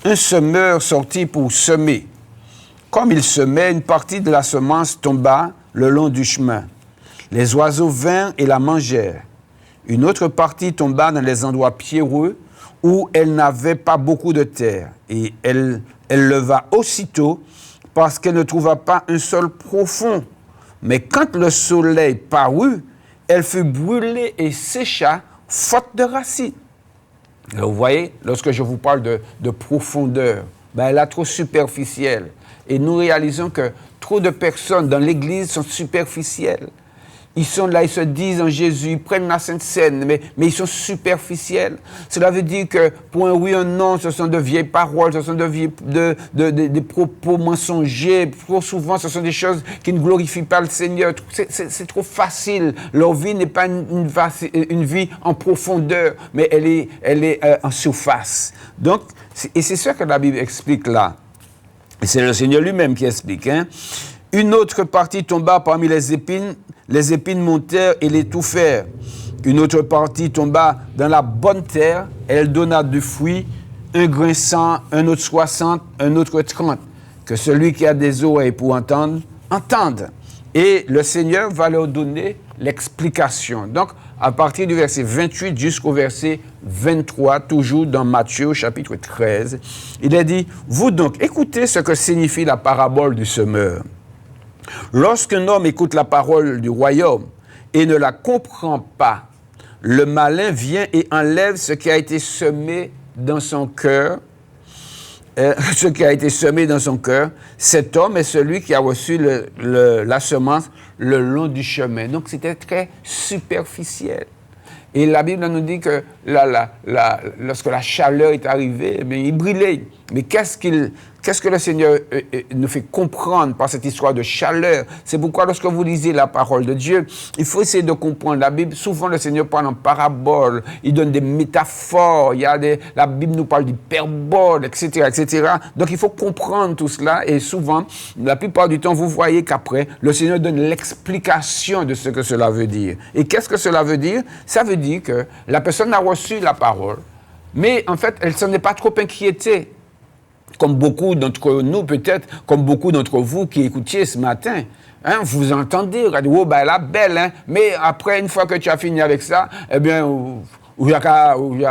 C: un semeur sortit pour semer. Comme il semait, une partie de la semence tomba le long du chemin. Les oiseaux vinrent et la mangèrent. Une autre partie tomba dans les endroits pierreux où elle n'avait pas beaucoup de terre. Et elle leva aussitôt parce qu'elle ne trouva pas un sol profond. Mais quand le soleil parut, elle fut brûlée et sécha, faute de racines. Alors, vous voyez, lorsque je vous parle de profondeur, elle est trop superficielle. Et nous réalisons que trop de personnes dans l'Église sont superficielles. Ils sont là, ils se disent en Jésus, ils prennent la Sainte Seine, mais ils sont superficiels. Cela veut dire que pour un oui, un non, ce sont de vieilles paroles, ce sont des propos mensongers. Trop souvent, ce sont des choses qui ne glorifient pas le Seigneur. C'est trop facile. Leur vie n'est pas une vie en profondeur, mais elle est en surface. Donc, et c'est ça que la Bible explique là. Et c'est le Seigneur lui-même qui explique. Une autre partie tomba parmi les épines montèrent et l'étouffèrent. Une autre partie tomba dans la bonne terre, elle donna du fruit, un grain 100, un autre 60, un autre 30. Que celui qui a des oreilles pour entendre, entende. Et le Seigneur va leur donner l'explication. Donc, à partir du verset 28 jusqu'au verset 23, toujours dans Matthieu, chapitre 13, il est dit, « Vous donc, écoutez ce que signifie la parabole du semeur. Lorsqu'un homme écoute la parole du royaume et ne la comprend pas, le malin vient et enlève ce qui a été semé dans son cœur. Ce qui a été semé dans son cœur, cet homme est celui qui a reçu la semence le long du chemin. » Donc, c'était très superficiel. Et la Bible nous dit que lorsque la chaleur est arrivée, il brûlait. Mais qu'est-ce que le Seigneur nous fait comprendre par cette histoire de chaleur? C'est pourquoi lorsque vous lisez la parole de Dieu, il faut essayer de comprendre la Bible. Souvent, le Seigneur parle en parabole, il donne des métaphores, la Bible nous parle d'hyperbole, etc., etc. Donc, il faut comprendre tout cela. Et souvent, la plupart du temps, vous voyez qu'après, le Seigneur donne l'explication de ce que cela veut dire. Et qu'est-ce que cela veut dire? Ça veut dire que la personne a reçu la parole, mais en fait, elle ne s'en est pas trop inquiétée. Comme beaucoup d'entre nous, peut-être, comme beaucoup d'entre vous qui écoutiez ce matin, vous entendez, vous dites, oh, elle est belle, mais après, une fois que tu as fini avec ça, eh bien, il y a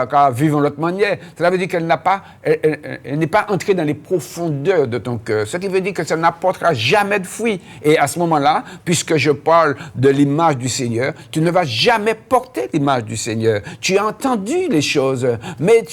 C: qu'à vivre de l'autre manière. Cela veut dire qu'elle n'est pas entrée dans les profondeurs de ton cœur. Ce qui veut dire que ça n'apportera jamais de fruit. Et à ce moment-là, puisque je parle de l'image du Seigneur, tu ne vas jamais porter l'image du Seigneur. Tu as entendu les choses, mais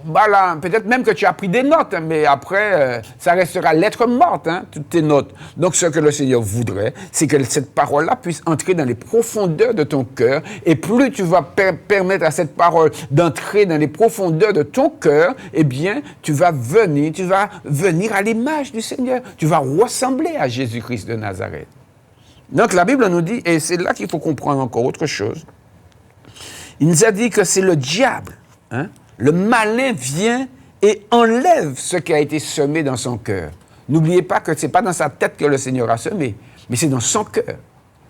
C: voilà, peut-être même que tu as pris des notes, mais après, ça restera lettre morte, toutes tes notes. Donc, ce que le Seigneur voudrait, c'est que cette parole-là puisse entrer dans les profondeurs de ton cœur. Et plus tu vas permettre à cette parole d'entrer dans les profondeurs de ton cœur, eh bien, tu vas venir à l'image du Seigneur. Tu vas ressembler à Jésus-Christ de Nazareth. Donc, la Bible nous dit, et c'est là qu'il faut comprendre encore autre chose, il nous a dit que c'est le diable, le malin vient et enlève ce qui a été semé dans son cœur. N'oubliez pas que ce n'est pas dans sa tête que le Seigneur a semé, mais c'est dans son cœur.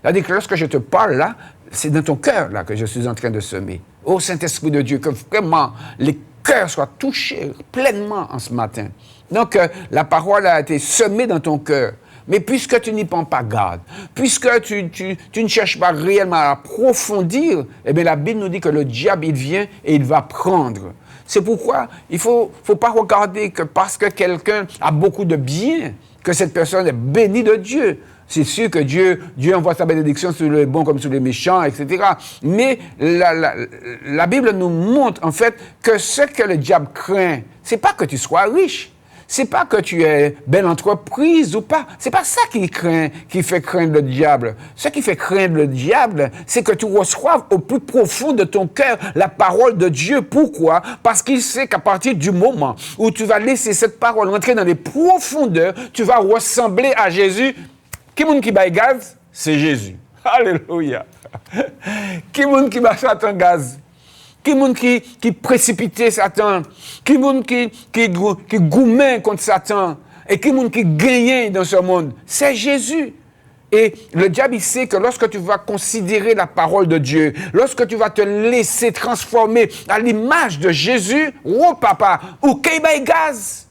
C: C'est-à-dire que lorsque je te parle là, c'est dans ton cœur là que je suis en train de semer. Ô Saint-Esprit de Dieu, que vraiment les cœurs soient touchés pleinement en ce matin. Donc, la parole a été semée dans ton cœur. Mais puisque tu n'y prends pas garde, puisque tu ne cherches pas réellement à approfondir, eh bien la Bible nous dit que le diable, il vient et il va prendre. C'est pourquoi il ne faut pas regarder que parce que quelqu'un a beaucoup de biens, que cette personne est bénie de Dieu. C'est sûr que Dieu envoie sa bénédiction sur les bons comme sur les méchants, etc. Mais la Bible nous montre en fait que ce que le diable craint, c'est pas que tu sois riche. C'est pas que tu es belle entreprise ou pas. C'est pas ça qui fait craindre le diable. Ce qui fait craindre le diable, c'est que tu reçoives au plus profond de ton cœur la parole de Dieu. Pourquoi? Parce qu'il sait qu'à partir du moment où tu vas laisser cette parole entrer dans les profondeurs, tu vas ressembler à Jésus. Qui est-ce qui bat gaz? C'est Jésus. Alléluia. Qui est-ce qui bat Satan gaz? Qui est-ce qui précipitait Satan? Qui est-ce qui gourmet contre Satan? Et qui monde qui gagne dans ce monde? C'est Jésus. Et le diable, il sait que lorsque tu vas considérer la parole de Dieu, lorsque tu vas te laisser transformer à l'image de Jésus, oh papa, ou Keibay Gaz.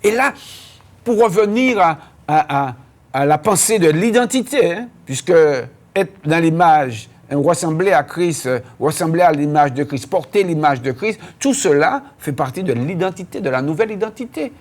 C: Et là, pour revenir à la pensée de l'identité, hein, puisque être dans l'image, ressembler à Christ, ressembler à l'image de Christ, porter l'image de Christ, tout cela fait partie de l'identité, de la nouvelle identité.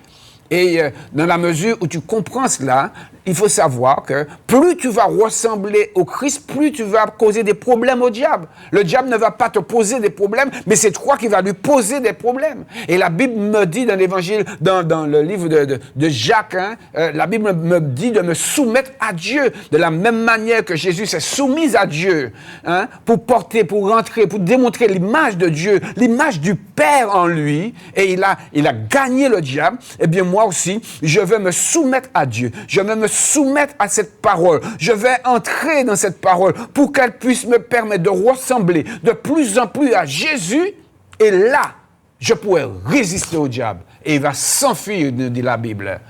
C: Et dans la mesure où tu comprends cela, il faut savoir que plus tu vas ressembler au Christ, plus tu vas causer des problèmes au diable. Le diable ne va pas te poser des problèmes, mais c'est toi qui vas lui poser des problèmes. Et la Bible me dit dans l'Évangile, dans le livre de Jacques, hein, la Bible me dit de me soumettre à Dieu, de la même manière que Jésus s'est soumis à Dieu, hein, pour porter, pour rentrer, pour démontrer l'image de Dieu, l'image du Père en lui, et il a gagné le diable. Eh bien moi aussi, je vais me soumettre à Dieu, je vais me soumettre à cette parole, je vais entrer dans cette parole pour qu'elle puisse me permettre de ressembler de plus en plus à Jésus, et là, je pourrai résister au diable, et il va s'enfuir, dit la Bible.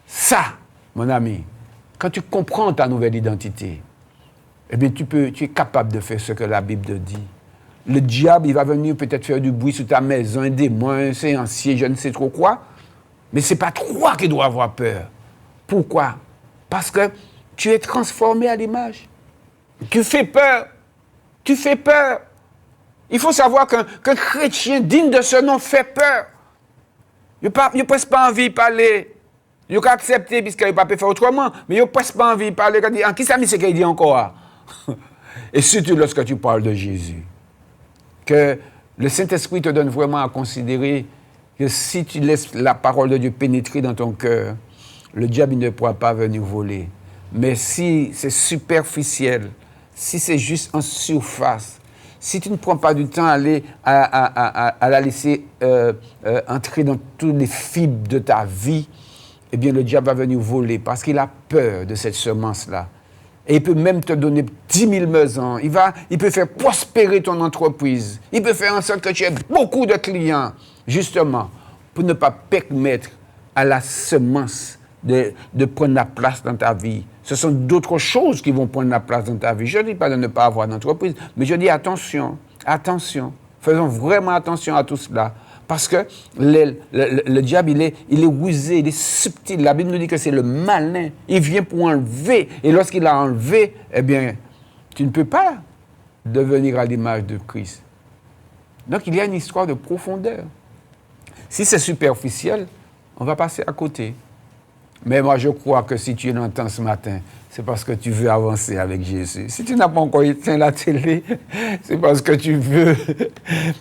C: Ça, mon ami, quand tu comprends ta nouvelle identité, eh bien tu es capable de faire ce que la Bible te dit. Le diable, il va venir peut-être faire du bruit sous ta maison, un démon, un séancier, je ne sais trop quoi, mais ce n'est pas toi qui dois avoir peur. Pourquoi? Parce que tu es transformé à l'image. Tu fais peur. Tu fais peur. Il faut savoir qu'un chrétien digne de ce nom fait peur. Il n'a presque pas envie de parler. Il n'a accepté puisqu'il n'a pas pu faire autrement, mais il n'a presque pas envie de parler. Qui ça c'est qu'il dit encore? Et surtout lorsque tu parles de Jésus. Que le Saint-Esprit te donne vraiment à considérer que si tu laisses la parole de Dieu pénétrer dans ton cœur, le diable ne pourra pas venir voler. Mais si c'est superficiel, si c'est juste en surface, si tu ne prends pas du temps à la laisser entrer dans toutes les fibres de ta vie, eh bien le diable va venir voler parce qu'il a peur de cette semence-là. Et il peut même te donner 10 000 maisons. Il peut faire prospérer ton entreprise. Il peut faire en sorte que tu aies beaucoup de clients, justement, pour ne pas permettre à la semence de prendre la place dans ta vie. Ce sont d'autres choses qui vont prendre la place dans ta vie. Je ne dis pas de ne pas avoir d'entreprise, mais je dis attention, attention. Faisons vraiment attention à tout cela. Parce que le diable, il est rusé, il est subtil. La Bible nous dit que c'est le malin. Il vient pour enlever. Et lorsqu'il a enlevé, eh bien, tu ne peux pas devenir à l'image de Christ. Donc, il y a une histoire de profondeur. Si c'est superficiel, on va passer à côté. Mais moi, je crois que si tu l'entends ce matin, c'est parce que tu veux avancer avec Jésus. Si tu n'as pas encore éteint la télé, c'est parce que tu veux.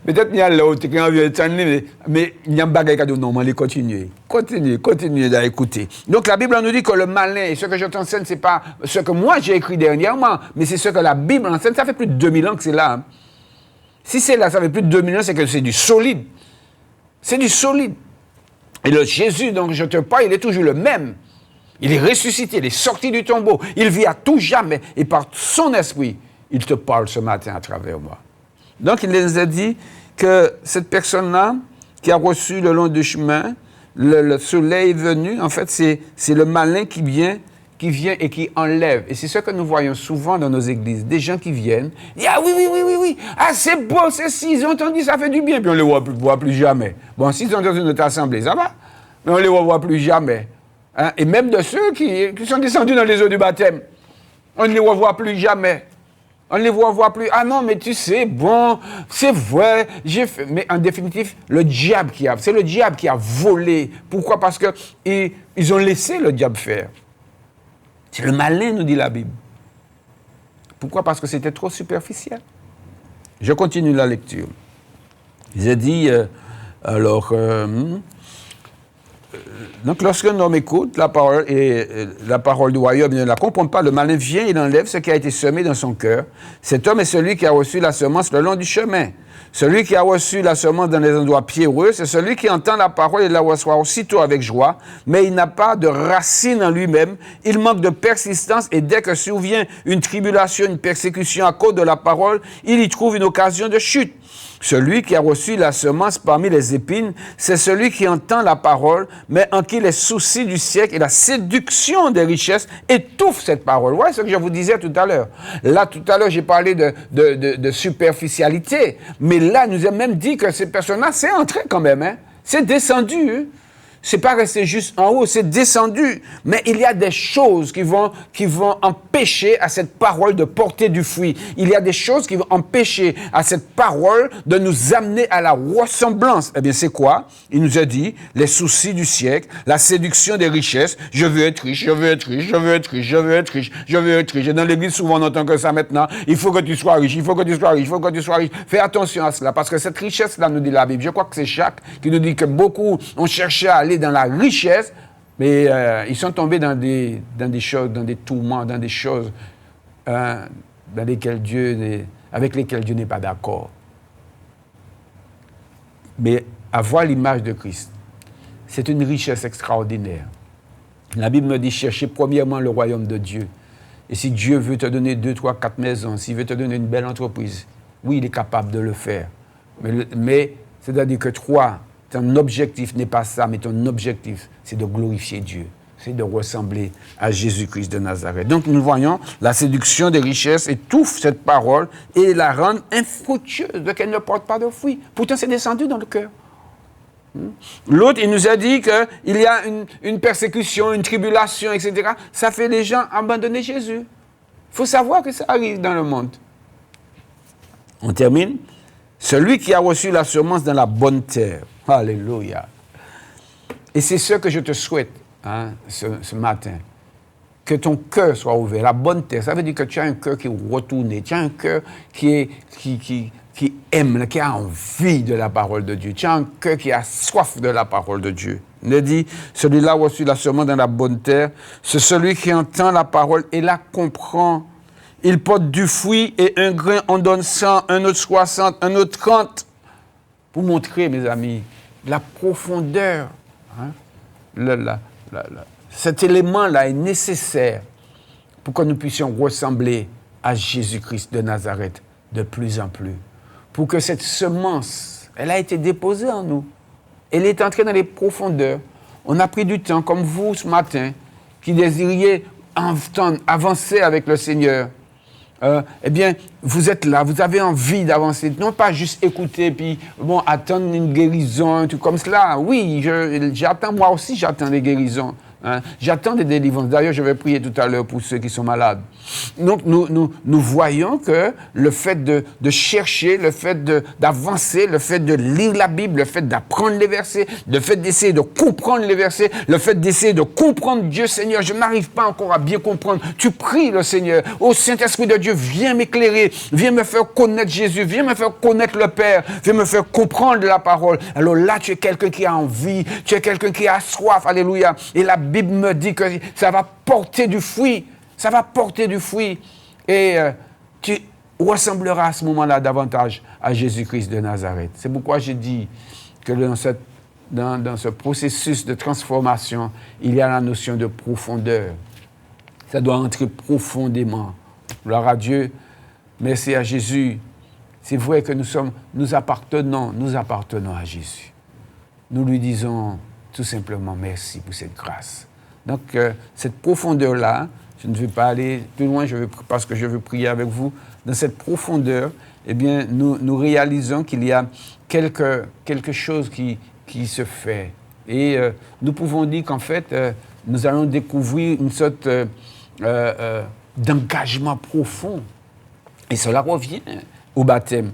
C: Peut-être qu'il y a l'autre qui a envie d'éteindre, mais il y a un bagage qui a dit non, mais allez continuer. Continuez d'écouter. Donc la Bible nous dit que le malin, et ce que je t'enseigne, ce n'est pas ce que moi j'ai écrit dernièrement, mais c'est ce que la Bible enseigne. Ça fait plus de 2000 ans que c'est là. Hein. Si c'est là, ça fait plus de 2000 ans, c'est que c'est du solide. C'est du solide. Et le Jésus dont je te parle, il est toujours le même. Il est ressuscité, il est sorti du tombeau. Il vit à tout jamais. Et par son esprit, il te parle ce matin à travers moi. Donc, il nous a dit que cette personne-là, qui a reçu le long du chemin, le soleil est venu, en fait, c'est le malin qui vient et qui enlève. Et c'est ce que nous voyons souvent dans nos églises. Des gens qui viennent, et ah oui. Ah, c'est beau, c'est si, ils ont entendu, ça fait du bien. Puis on ne les voit plus jamais. Bon, s'ils sont dans une autre assemblée, ça va. Mais on ne les voit plus jamais. Hein? Et même de ceux qui sont descendus dans les eaux du baptême, on ne les revoit plus jamais. On ne les revoit plus. Ah non, mais tu sais, bon, c'est vrai, j'ai fait. Mais en définitive, c'est le diable qui a volé. Pourquoi? Parce qu'ils ont laissé le diable faire. C'est le malin, nous dit la Bible. Pourquoi? Parce que c'était trop superficiel. Je continue la lecture. Il a dit, donc lorsqu'un homme écoute la parole du royaume, il ne la comprend pas, le malin vient, il enlève ce qui a été semé dans son cœur. Cet homme est celui qui a reçu la semence le long du chemin. Celui qui a reçu la semence dans les endroits pierreux, c'est celui qui entend la parole et la reçoit aussitôt avec joie, mais il n'a pas de racine en lui-même, il manque de persistance et dès que survient une tribulation, une persécution à cause de la parole, il y trouve une occasion de chute. Celui qui a reçu la semence parmi les épines, c'est celui qui entend la parole, mais en qui les soucis du siècle et la séduction des richesses étouffent cette parole. Voilà ce que je vous disais tout à l'heure. Là, tout à l'heure, j'ai parlé de superficialité, mais là, il nous a même dit que ces personnes-là, c'est entré quand même, hein? C'est descendu, hein? C'est pas resté juste en haut, c'est descendu. Mais il y a des choses qui vont empêcher à cette parole de porter du fruit. Il y a des choses qui vont empêcher à cette parole de nous amener à la ressemblance. Eh bien, c'est quoi? Il nous a dit les soucis du siècle, la séduction des richesses. Je veux être riche, je veux être riche, je veux être riche, je veux être riche, je veux être riche. Et dans l'église, souvent, on entend que ça maintenant. Il faut que tu sois riche, il faut que tu sois riche, il faut que tu sois riche. Fais attention à cela, parce que cette richesse-là, nous dit la Bible. Je crois que c'est Jacques qui nous dit que beaucoup ont cherché à aller dans la richesse, mais ils sont tombés dans des choses, dans des tourments, dans des choses avec lesquelles Dieu n'est pas d'accord. Mais avoir l'image de Christ, c'est une richesse extraordinaire. La Bible me dit, cherchez premièrement le royaume de Dieu. Et si Dieu veut te donner 2, 3, 4 maisons, s'il veut te donner une belle entreprise, oui, il est capable de le faire. Mais c'est-à-dire que ton objectif n'est pas ça, mais ton objectif, c'est de glorifier Dieu. C'est de ressembler à Jésus-Christ de Nazareth. Donc, nous voyons, la séduction des richesses étouffe cette parole et la rend infructueuse, de qu'elle ne porte pas de fruits. Pourtant, c'est descendu dans le cœur. L'autre, il nous a dit qu'il y a une persécution, une tribulation, etc. Ça fait les gens abandonner Jésus. Il faut savoir que ça arrive dans le monde. On termine. Celui qui a reçu la semence dans la bonne terre. Alléluia. Et c'est ce que je te souhaite ce matin. Que ton cœur soit ouvert. La bonne terre, ça veut dire que tu as un cœur qui est retourné. Tu as un cœur qui aime, qui a envie de la parole de Dieu. Tu as un cœur qui a soif de la parole de Dieu. Il a dit, celui-là a reçu la semence dans la bonne terre. C'est celui qui entend la parole et la comprend. Il porte du fruit et un grain en donne 100, un autre 60, un autre 30. Pour montrer, mes amis, la profondeur. Cet élément-là est nécessaire pour que nous puissions ressembler à Jésus-Christ de Nazareth de plus en plus. Pour que cette semence, elle a été déposée en nous. Elle est entrée dans les profondeurs. On a pris du temps, comme vous ce matin, qui désiriez avancer avec le Seigneur. Eh bien, vous êtes là, vous avez envie d'avancer, non pas juste écouter, puis attendre une guérison, un truc comme cela. Oui, j'attends, moi aussi j'attends des guérisons. J'attends des délivrances. D'ailleurs, je vais prier tout à l'heure pour ceux qui sont malades. Donc, nous voyons que le fait de chercher, le fait d'avancer, le fait de lire la Bible, le fait d'apprendre les versets, le fait d'essayer de comprendre les versets, le fait d'essayer de comprendre Dieu, Seigneur, je n'arrive pas encore à bien comprendre. Tu pries le Seigneur. Ô Saint-Esprit de Dieu, viens m'éclairer, viens me faire connaître Jésus, viens me faire connaître le Père, viens me faire comprendre la parole. Alors là, tu es quelqu'un qui a envie, tu es quelqu'un qui a soif, alléluia. Et la Bible me dit que ça va porter du fruit. Ça va porter du fruit. Et tu ressembleras à ce moment-là davantage à Jésus-Christ de Nazareth. C'est pourquoi j'ai dit que dans ce processus de transformation, il y a la notion de profondeur. Ça doit entrer profondément. Gloire à Dieu. Merci à Jésus. C'est vrai que nous appartenons à Jésus. Nous lui disons tout simplement merci pour cette grâce. Donc, cette profondeur-là, je ne vais pas aller plus loin parce que je veux prier avec vous. Dans cette profondeur, eh bien, nous réalisons qu'il y a quelque chose qui se fait. Et nous pouvons dire qu'en fait, nous allons découvrir une sorte d'engagement profond. Et cela revient au baptême.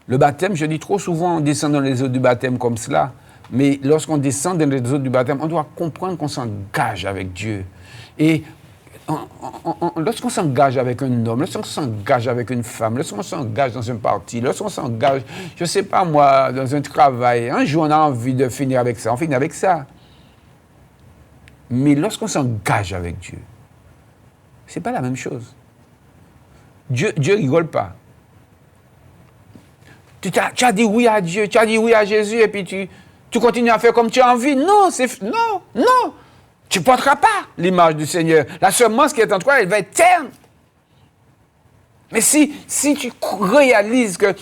C: Le baptême, je dis trop souvent, on descend dans les eaux du baptême comme cela. Mais lorsqu'on descend dans les eaux du baptême, on doit comprendre qu'on s'engage avec Dieu. Et lorsqu'on s'engage avec un homme, lorsqu'on s'engage avec une femme, lorsqu'on s'engage dans un parti, lorsqu'on s'engage, je ne sais pas moi, dans un travail, un jour on a envie de finir avec ça, on finit avec ça. Mais lorsqu'on s'engage avec Dieu, ce n'est pas la même chose. Dieu ne rigole pas. Tu as dit oui à Dieu, tu as dit oui à Jésus, et puis tu continues à faire comme tu as envie. Non, non. Tu ne porteras pas l'image du Seigneur. La semence qui est en toi, elle va être terne. Mais si tu réalises que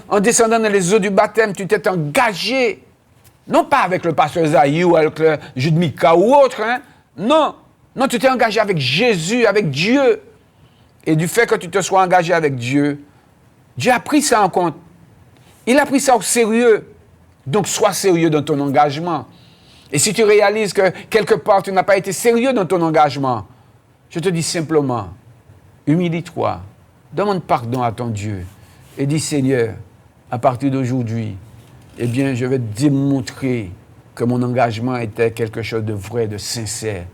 C: en descendant dans les eaux du baptême, tu t'es engagé, non pas avec le pasteur Zaï ou avec le Jude Mika ou autre, hein? Non, tu t'es engagé avec Jésus, avec Dieu. Et du fait que tu te sois engagé avec Dieu, Dieu a pris ça en compte. Il a pris ça au sérieux. Donc, sois sérieux dans ton engagement. Et si tu réalises que quelque part, tu n'as pas été sérieux dans ton engagement, je te dis simplement, humilie-toi, demande pardon à ton Dieu et dis, Seigneur, à partir d'aujourd'hui, eh bien, je vais te démontrer que mon engagement était quelque chose de vrai, de sincère.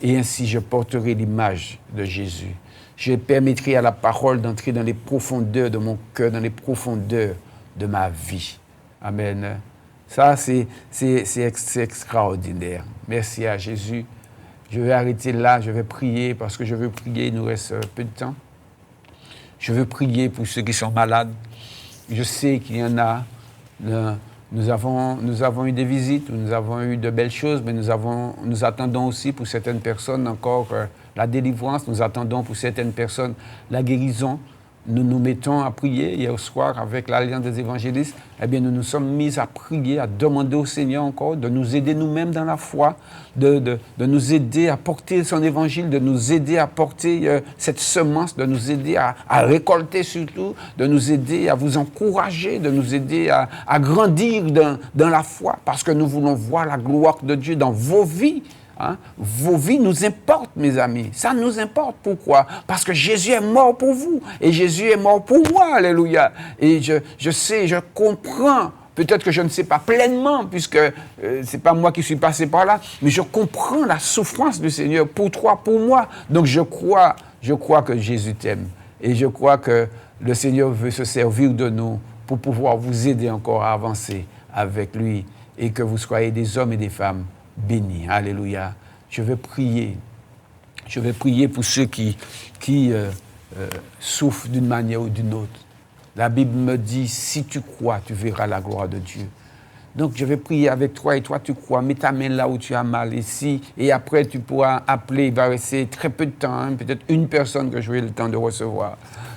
C: Et ainsi, je porterai l'image de Jésus. Je permettrai à la parole d'entrer dans les profondeurs de mon cœur, dans les profondeurs de ma vie. Amen. Ça, c'est extraordinaire. Merci à Jésus. Je vais arrêter là, je vais prier parce que je veux prier, il nous reste peu de temps. Je veux prier pour ceux qui sont malades. Je sais qu'il y en a. Nous avons eu des visites, nous avons eu de belles choses, mais nous attendons aussi pour certaines personnes encore la délivrance, nous attendons pour certaines personnes la guérison. Nous nous mettons à prier hier soir avec l'Alliance des évangélistes. Eh bien, nous nous sommes mis à prier, à demander au Seigneur encore de nous aider nous-mêmes dans la foi, de nous aider à porter son évangile, de nous aider à porter cette semence, de nous aider à récolter surtout, de nous aider à vous encourager, de nous aider à grandir dans la foi, parce que nous voulons voir la gloire de Dieu dans vos vies. Hein? Vos vies nous importent, mes amis. Ça nous importe. Pourquoi? Parce que Jésus est mort pour vous. Et Jésus est mort pour moi. Alléluia. Et je sais, je comprends. Peut-être que je ne sais pas pleinement, puisque c'est pas moi qui suis passé par là, mais je comprends la souffrance du Seigneur pour toi, pour moi. Donc je crois que Jésus t'aime. Et je crois que le Seigneur veut se servir de nous pour pouvoir vous aider encore à avancer avec lui et que vous soyez des hommes et des femmes béni. Alléluia. Je vais prier. Je vais prier pour ceux qui souffrent d'une manière ou d'une autre. La Bible me dit, si tu crois, tu verras la gloire de Dieu. Donc, je vais prier avec toi et toi, tu crois. Mets ta main là où tu as mal ici. Et après, tu pourras appeler. Il va rester très peu de temps, hein, peut-être une personne que j'aurai le temps de recevoir.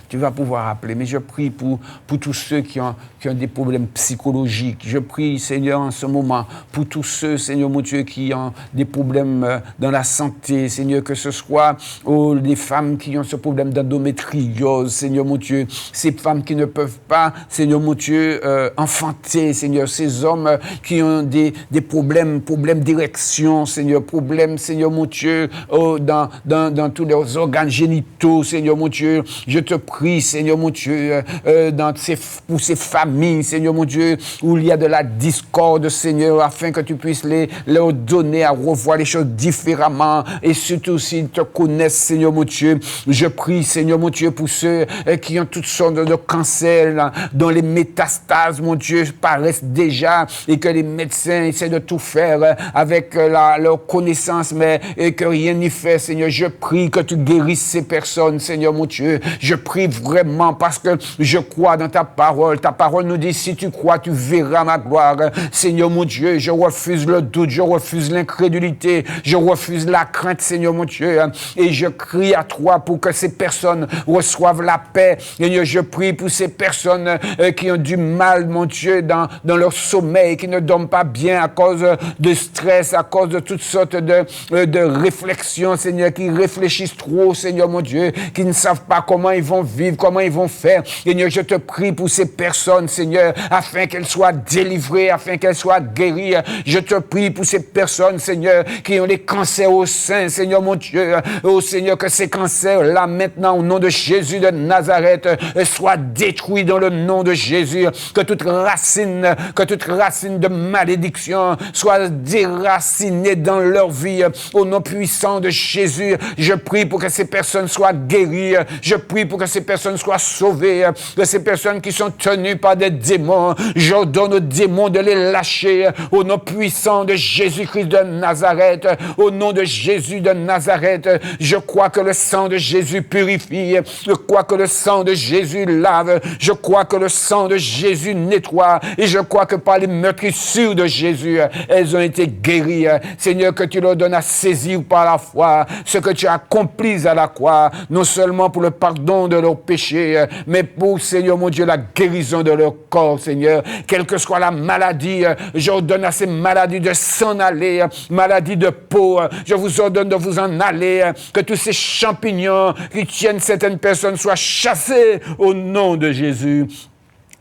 C: Tu vas pouvoir appeler. Mais je prie pour tous ceux qui ont des problèmes psychologiques. Je prie, Seigneur, en ce moment, pour tous ceux, Seigneur mon Dieu, qui ont des problèmes dans la santé. Seigneur, que ce soit les femmes qui ont ce problème d'endométriose, Seigneur mon Dieu. Ces femmes qui ne peuvent pas, Seigneur mon Dieu, enfanter, Seigneur. Ces hommes qui ont des problèmes d'érection, Seigneur. Problèmes, Seigneur mon Dieu, dans tous leurs organes génitaux, Seigneur mon Dieu. Je te prie, Seigneur mon Dieu, pour ces familles, Seigneur mon Dieu, où il y a de la discorde, Seigneur, afin que tu puisses leur donner à revoir les choses différemment, et surtout s'ils te connaissent, Seigneur mon Dieu. Je prie, Seigneur mon Dieu, pour ceux qui ont toutes sortes de cancers, dont les métastases, mon Dieu, paraissent déjà, et que les médecins essaient de tout faire avec leur connaissance, mais et que rien n'y fait, Seigneur. Je prie que tu guérisses ces personnes, Seigneur mon Dieu. Je prie vraiment parce que je crois dans ta parole. Ta parole nous dit, si tu crois, tu verras ma gloire. Seigneur mon Dieu, je refuse le doute, je refuse l'incrédulité, je refuse la crainte, Seigneur mon Dieu. Et je crie à toi pour que ces personnes reçoivent la paix. Seigneur, je prie pour ces personnes qui ont du mal, mon Dieu, dans leur sommeil, qui ne dorment pas bien à cause de stress, à cause de toutes sortes de réflexions, Seigneur, qui réfléchissent trop, Seigneur mon Dieu, qui ne savent pas comment ils vont vivre, comment ils vont faire. Seigneur, je te prie pour ces personnes, Seigneur, afin qu'elles soient délivrées, afin qu'elles soient guéries. Je te prie pour ces personnes, Seigneur, qui ont des cancers au sein, Seigneur mon Dieu. Oh Seigneur, que ces cancers-là, maintenant, au nom de Jésus de Nazareth, soient détruits dans le nom de Jésus. Que toute racine de malédiction soit déracinée dans leur vie. Au nom puissant de Jésus, je prie pour que ces personnes soient guéries. Je prie pour que ces personnes soient sauvées, que ces personnes qui sont tenues par des démons, j'ordonne aux démons de les lâcher au nom puissant de Jésus-Christ de Nazareth. Au nom de Jésus de Nazareth, je crois que le sang de Jésus purifie, je crois que le sang de Jésus lave, je crois que le sang de Jésus nettoie, et je crois que par les meurtrissures de Jésus, elles ont été guéries. Seigneur, que tu leur donnes à saisir par la foi ce que tu as accompli à la croix, non seulement pour le pardon de leurs leur péché, mais pour, Seigneur mon Dieu, la guérison de leur corps, Seigneur. Quelle que soit la maladie, j'ordonne à ces maladies de s'en aller, maladies de peau, je vous ordonne de vous en aller, que tous ces champignons qui tiennent certaines personnes soient chassés au nom de Jésus.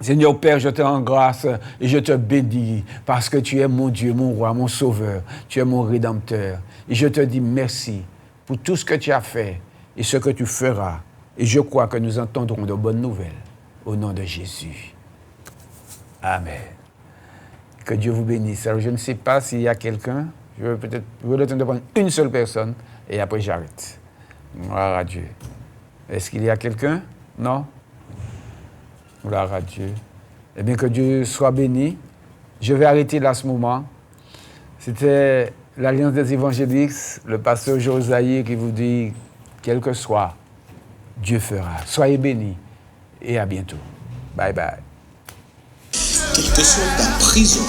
C: Seigneur Père, je te rends grâce et je te bénis parce que tu es mon Dieu, mon roi, mon sauveur, tu es mon rédempteur. Et je te dis merci pour tout ce que tu as fait et ce que tu feras. Et je crois que nous entendrons de bonnes nouvelles au nom de Jésus. Amen. Que Dieu vous bénisse. Alors, je ne sais pas s'il y a quelqu'un. Je vais peut-être le temps de prendre une seule personne et après j'arrête. Gloire à Dieu. Est-ce qu'il y a quelqu'un? Non? Gloire à Dieu. Eh bien, que Dieu soit béni. Je vais arrêter là ce moment. C'était l'Alliance des évangélistes, le pasteur Josaïe qui vous dit, quel que soit, Dieu fera. Soyez bénis et à bientôt. Bye bye.
B: Quelle que soit ta prison,